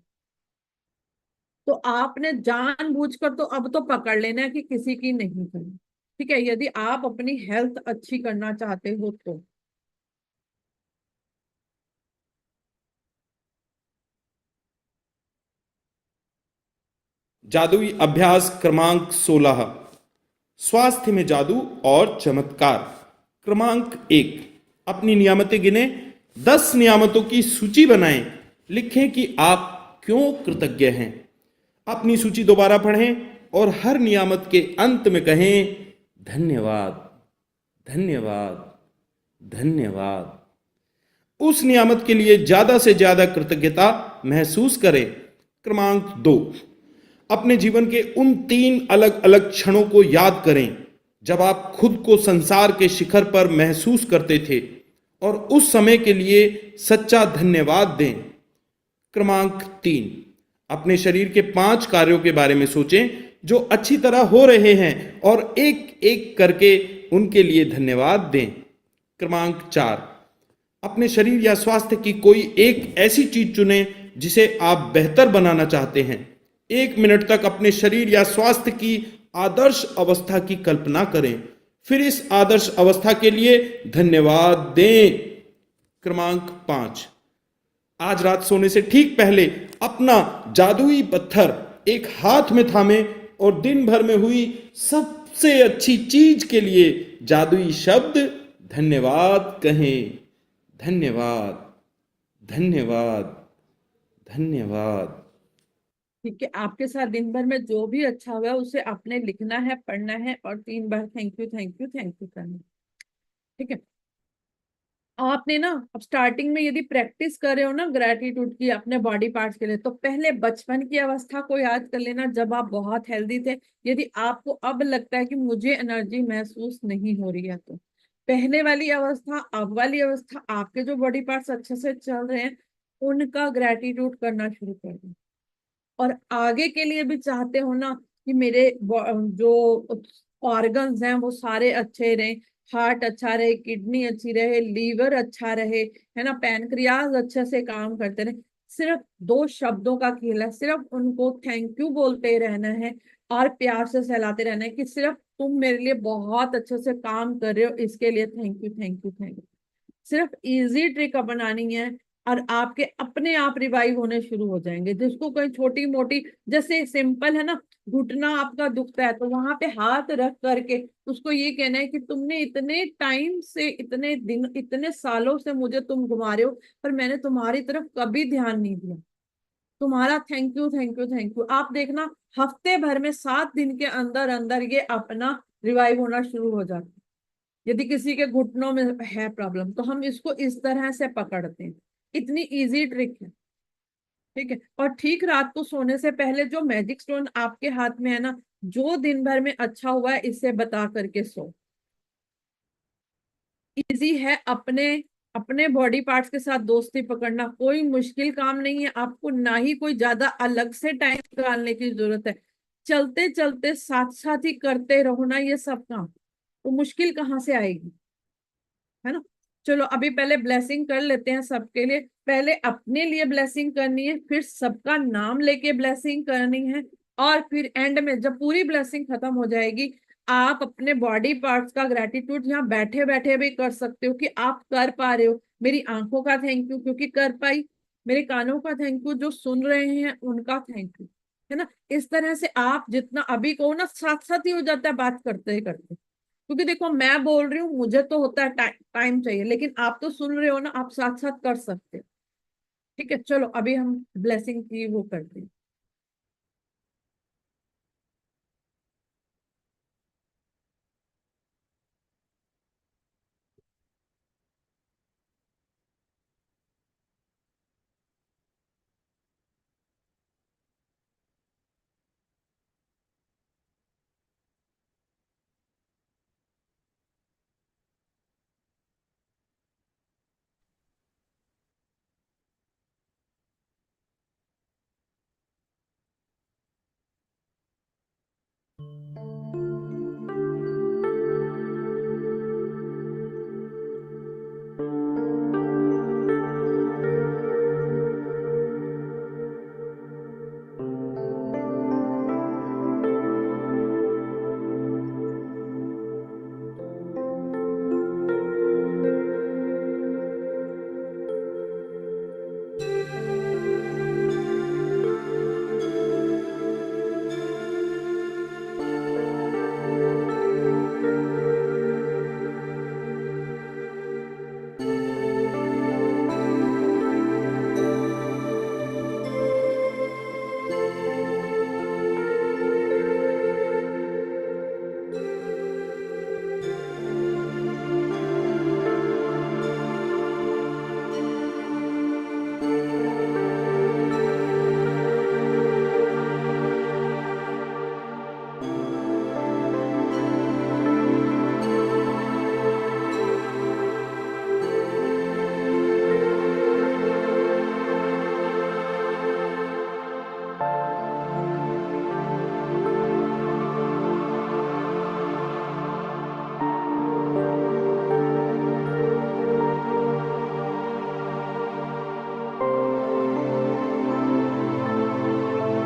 तो आपने जानबूझकर तो अब तो पकड़ लेना है कि किसी की नहीं करनी। ठीक है, यदि आप अपनी हेल्थ अच्छी करना चाहते हो तो। जादुई अभ्यास क्रमांक 16, स्वास्थ्य में जादू और चमत्कार। क्रमांक 1, अपनी नियामतें गिने। 10 नियामतों की सूची बनाएं। लिखें कि आप क्यों कृतज्ञ हैं। अपनी सूची दोबारा पढ़ें और हर नियामत के अंत में कहें धन्यवाद, धन्यवाद, धन्यवाद। उस नियामत के लिए ज्यादा से ज्यादा कृतज्ञता महसूस करें। क्रमांक 2, अपने जीवन के उन 3 अलग अलग क्षणों को याद करें जब आप खुद को संसार के शिखर पर महसूस करते थे और उस समय के लिए सच्चा धन्यवाद दें। क्रमांक 3, अपने शरीर के 5 कार्यों के बारे में सोचें जो अच्छी तरह हो रहे हैं और एक एक करके उनके लिए धन्यवाद दें। क्रमांक 4, अपने शरीर या स्वास्थ्य की कोई एक ऐसी चीज चुनें जिसे आप बेहतर बनाना चाहते हैं। 1 मिनट तक अपने शरीर या स्वास्थ्य की आदर्श अवस्था की कल्पना करें, फिर इस आदर्श अवस्था के लिए धन्यवाद दें। क्रमांक 5, आज रात सोने से ठीक पहले अपना जादुई पत्थर एक हाथ में थामे और दिन भर में हुई सबसे अच्छी चीज के लिए जादुई शब्द धन्यवाद कहें। धन्यवाद, धन्यवाद, धन्यवाद। ठीक है, आपके साथ दिन भर में जो भी अच्छा हुआ उसे आपने लिखना है, पढ़ना है और 3 बार thank you thank you thank you करना है। ठीक है, आपने ना अब स्टार्टिंग में यदि प्रैक्टिस कर रहे हो ना ग्रेटिट्यूड की अपने बॉडी पार्ट्स के लिए, तो पहले बचपन की अवस्था को याद कर लेना जब आप बहुत हेल्दी थे। यदि आपको अब लगता है कि मुझे एनर्जी महसूस नहीं हो रही है, तो पहले वाली अवस्था, अब वाली अवस्था, आपके जो बॉडी पार्ट्स अच्छे से चल रहे हैं उनका ग्रेटिट्यूड करना शुरू कर दो। और आगे के लिए भी चाहते हो ना कि मेरे जो ऑर्गन्स हैं वो सारे अच्छे रहे, हार्ट अच्छा रहे, किडनी अच्छी रहे, लीवर अच्छा रहे, है ना, पैनक्रियाज अच्छे से काम करते रहे। सिर्फ 2 शब्दों का खेल है, सिर्फ उनको थैंक यू बोलते रहना है और प्यार से सहलाते रहना है कि सिर्फ तुम मेरे लिए बहुत अच्छे से काम कर रहे हो, इसके लिए thank you thank you thank you. सिर्फ इजी ट्रिक अपनानी है। और आपके अपने आप रिवाइव होने शुरू हो जाएंगे। जिसको कोई छोटी मोटी, जैसे सिंपल है ना, घुटना आपका दुखता है तो वहां पे हाथ रख करके उसको ये कहना है कि तुमने इतने टाइम से, इतने दिन, इतने सालों से मुझे तुम घुमा रहे हो, पर मैंने तुम्हारी तरफ कभी ध्यान नहीं दिया। तुम्हारा thank you, thank you, thank you. आप देखना, हफ्ते भर में 7 दिन के अंदर अंदर ये अपना रिवाइव होना शुरू हो जाता है। यदि किसी के घुटनों में है प्रॉब्लम तो हम इसको इस तरह से पकड़ते हैं। इतनी इजी ट्रिक है। ठीक है। और ठीक रात को सोने से पहले जो मैजिक स्टोन आपके हाथ में है ना, जो दिन भर में अच्छा हुआ है इसे बता करके सो। इजी है। अपने अपने बॉडी पार्ट्स के साथ दोस्ती पकड़ना कोई मुश्किल काम नहीं है। आपको ना ही कोई ज्यादा अलग से टाइम निकालने की जरूरत है। चलते चलते साथ साथ ही करते रहो ना ये सब काम, तो मुश्किल कहाँ से आएगी, है ना। चलो अभी पहले ब्लेसिंग कर लेते हैं सबके लिए। पहले अपने लिए ब्लेसिंग करनी है, फिर सबका नाम लेके ब्लेसिंग करनी है, और फिर एंड में जब पूरी ब्लेसिंग खत्म हो जाएगी, आप अपने बॉडी पार्ट्स का ग्रेटिट्यूड यहाँ बैठे बैठे भी कर सकते हो कि आप कर पा रहे हो। मेरी आंखों का थैंक यू क्योंकि कर पाई, मेरे कानों का थैंक यू जो सुन रहे हैं उनका थैंक यू, है ना। इस तरह से आप जितना अभी कहो ना, साथ साथ ही हो जाता है बात करते करते। क्योंकि देखो मैं बोल रही हूँ, मुझे तो होता है टाइम चाहिए, लेकिन आप तो सुन रहे हो ना, आप साथ साथ कर सकते हो। ठीक है, चलो अभी हम ब्लेसिंग की वो करते हैं।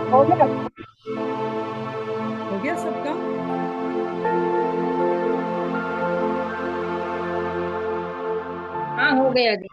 हो गया। हो गया सबका। हाँ हो गया जी।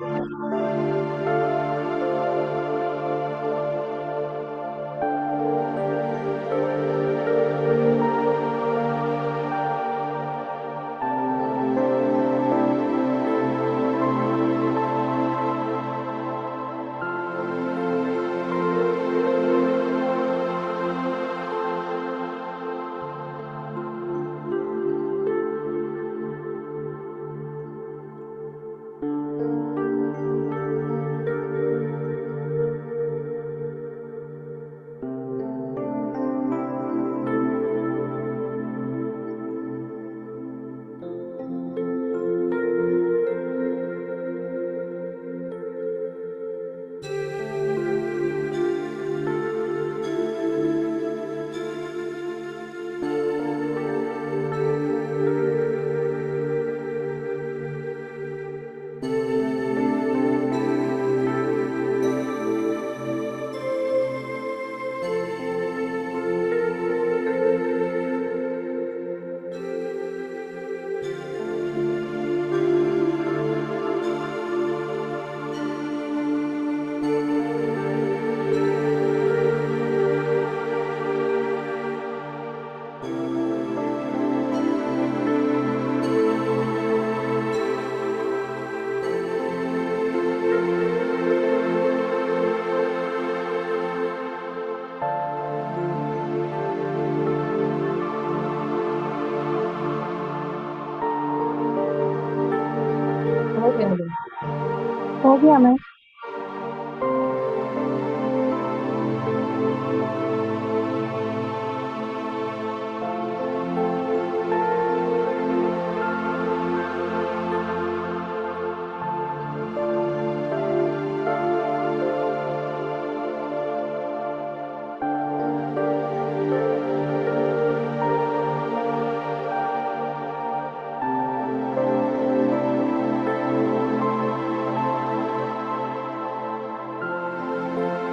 गया मैम।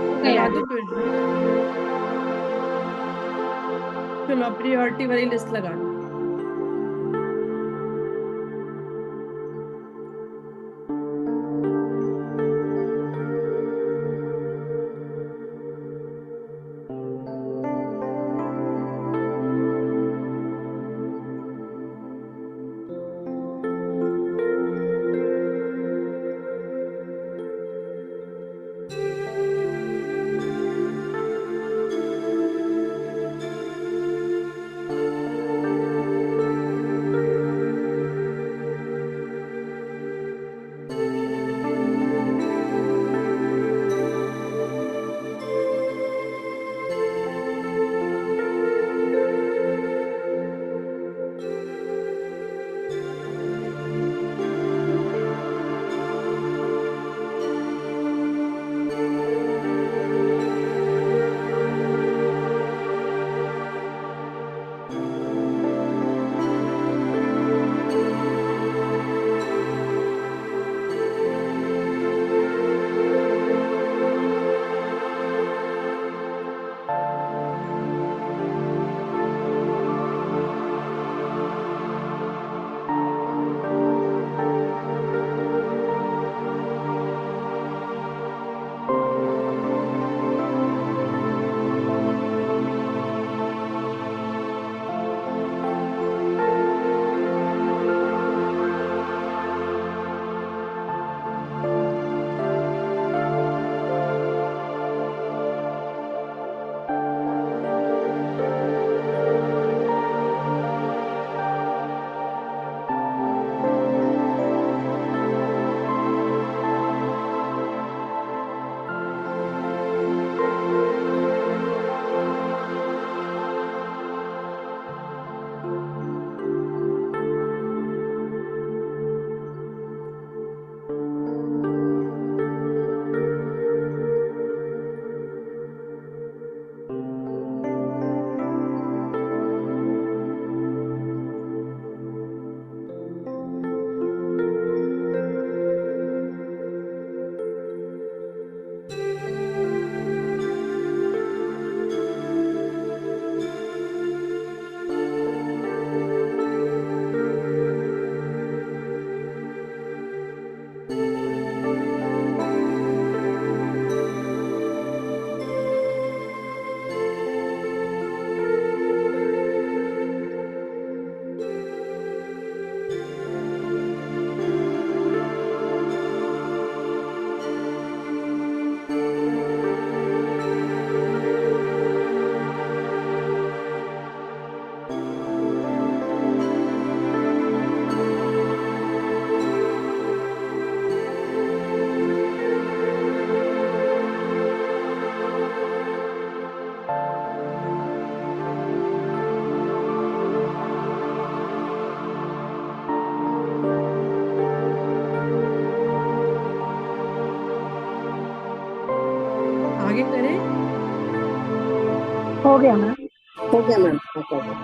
हो गया लगा जी। दो फिर। चलो प्रियोरिटी वाली लिस्ट लगा दो। आगे करें। हो गया मैम। हो गया मैम, आप कर दो।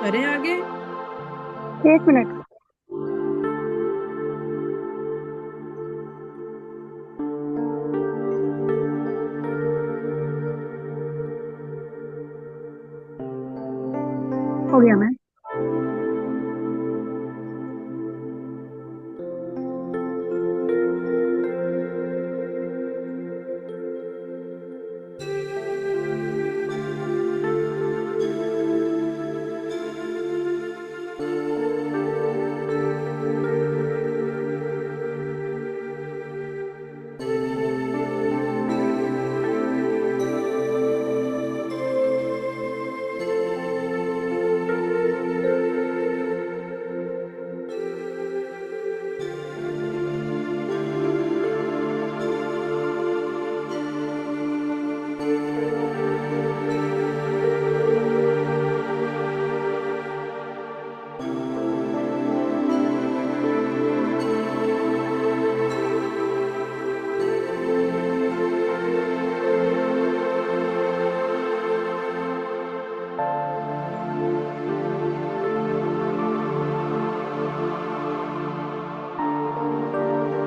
करें आगे। 1 मिनट। हो गया मैम।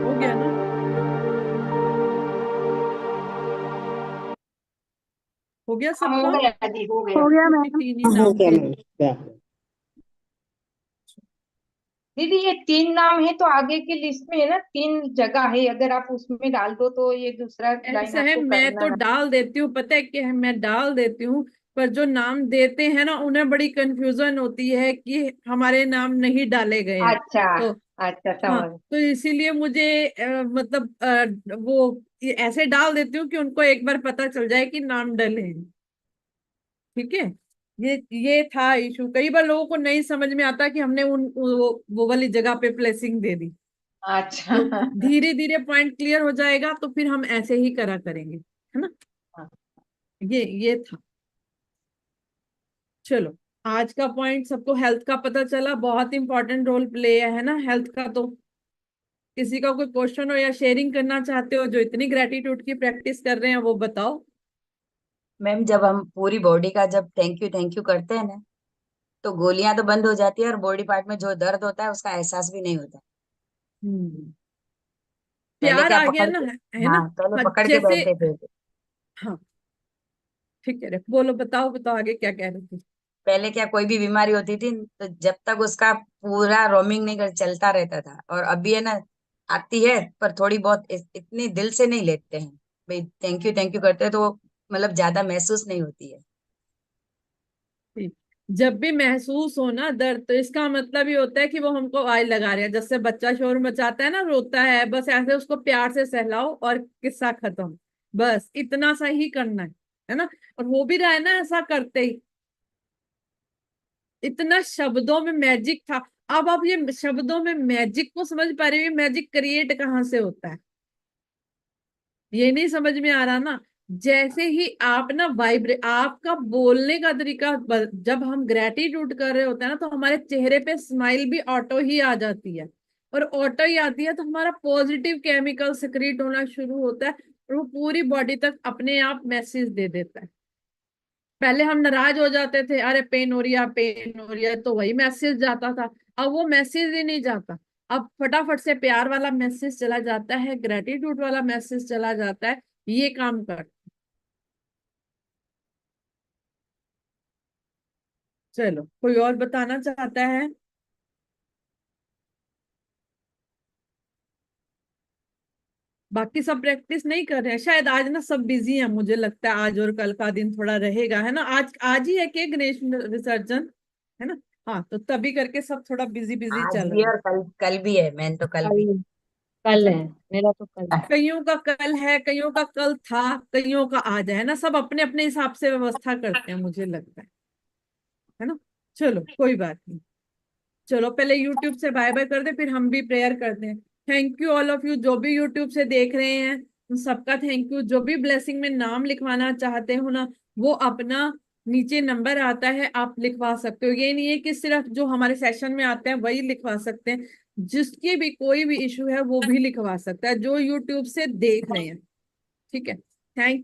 हो गया ना? हो गया हो सबका? गया जी, हो गया क्योंकि मैम। 3 ही हाँ, हो नाम गया थे। मैम, हो गया। दीदी ये 3 नाम है तो आगे की लिस्ट में है ना 3 जगह है, अगर आप उसमें डाल दो तो ये दूसरा लाइन ऐसा है, आपको मैं करना तो है। डाल देती हूँ, पता है क्या है, मैं डाल देती हूँ, पर जो नाम देते हैं ना उन्हें बड़ी कंफ्यूजन होती है कि हमारे नाम नहीं डाले गए हैं। अच्छा। तो अच्छा हाँ, समझ। तो इसीलिए मुझे मतलब वो ऐसे डाल देती हूँ कि उनको एक बार पता चल जाए कि नाम डले हैं। ठीक है। ये था इशू, कई बार लोगों को नहीं समझ में आता कि हमने वो वाली जगह पे प्लेसिंग दे दी। अच्छा। तो धीरे धीरे पॉइंट क्लियर हो जाएगा, तो फिर हम ऐसे ही करा करेंगे, है ना? ये था। चलो, आज का पॉइंट सबको हेल्थ का पता चला, बहुत इंपॉर्टेंट रोल प्ले है ना हेल्थ का। तो किसी का कोई क्वेश्चन हो या शेयरिंग करना चाहते हो, जो इतनी ग्रेटिट्यूड की प्रैक्टिस कर रहे हैं, वो बताओ। मैम जब हम पूरी बॉडी का जब थैंक यू करते हैं ना, तो गोलियां तो बंद हो जाती है और बॉडी पार्ट में जो दर्द होता है उसका एहसास भी नहीं होता। हम्म। पहले प्यार क्या आ गया पकड़ ना, के, है ना? हाँ पहले हाँ, पकड़ के जैसे, बैठते थे। हाँ, ठीक है, बोलो, बताओ बताओ आगे क्या कह रहे थे। पहले क्या कोई भी बीमारी होती थी तो जब तक उसका पूरा रोमिंग नहीं कर चलता रहता था, और अभी है ना आती है पर थोड़ी बहुत इतनी दिल से नहीं लेते हैं। भाई थैंक यू करते हैं तो मतलब ज्यादा महसूस नहीं होती है। ठीक। जब भी महसूस हो ना दर्द, तो इसका मतलब ये होता है कि वो हमको आय लगा रहे हैं। जैसे बच्चा शोर मचाता है ना, रोता है, बस ऐसे उसको प्यार से सहलाओ और किस्सा खत्म। बस इतना सा ही करना है ना? और हो भी रहा है ना ऐसा करते ही। इतना शब्दों में मैजिक था। अब आप ये शब्दों में मैजिक को समझ पा रहे हो? मैजिक क्रिएट कहाँ से होता है, ये नहीं समझ में आ रहा ना? जैसे ही आप ना आपका बोलने का तरीका जब हम ग्रेटिट्यूड कर रहे होते हैं ना, तो हमारे चेहरे पे स्माइल भी ऑटो ही आ जाती है। और ऑटो ही आती है तो हमारा पॉजिटिव केमिकल सिक्रीट होना शुरू होता है, और वो पूरी बॉडी तक अपने आप मैसेज दे देता है। पहले हम नाराज हो जाते थे, अरे पेन हो रही है, तो वही मैसेज जाता था। अब वो मैसेज ही नहीं जाता। अब फटाफट से प्यार वाला मैसेज चला जाता है, ग्रेटिट्यूड वाला मैसेज चला जाता है। ये काम कर। चलो, कोई और बताना चाहता है? बाकी सब प्रैक्टिस नहीं कर रहे हैं शायद, आज ना सब बिजी हैं, मुझे लगता है आज और कल का दिन थोड़ा रहेगा, है ना? आज आज ही है कि गणेश विसर्जन, है ना? हाँ, तो तभी करके सब थोड़ा बिजी बिजी आज चल भी रहे है हैं। और कल भी है, मैन तो कल भी। कल कल अच्छा, है, मेरा तो कल है। कईयों का कल है, कईयों का कल था, कईयों का आज है ना? सब अपने अपने हिसाब से व्यवस्था करते हैं, मुझे लगता है ना? चलो, कोई बात नहीं। चलो, पहले यूट्यूब से बाय बाय कर दे, फिर हम भी प्रेयर करते हैं। Thank you all of you, जो भी यूट्यूब से देख रहे हैं, उन सबका थैंक यू। जो भी ब्लेसिंग में नाम लिखवाना चाहते हो ना, वो अपना नीचे नंबर आता है, आप लिखवा सकते हो। ये नहीं है कि सिर्फ जो हमारे सेशन में आते हैं वही लिखवा सकते हैं, जिसकी भी कोई भी इशू है वो भी लिखवा सकता है, जो यूट्यूब से देख रहे हैं। ठीक है, थैंक यू।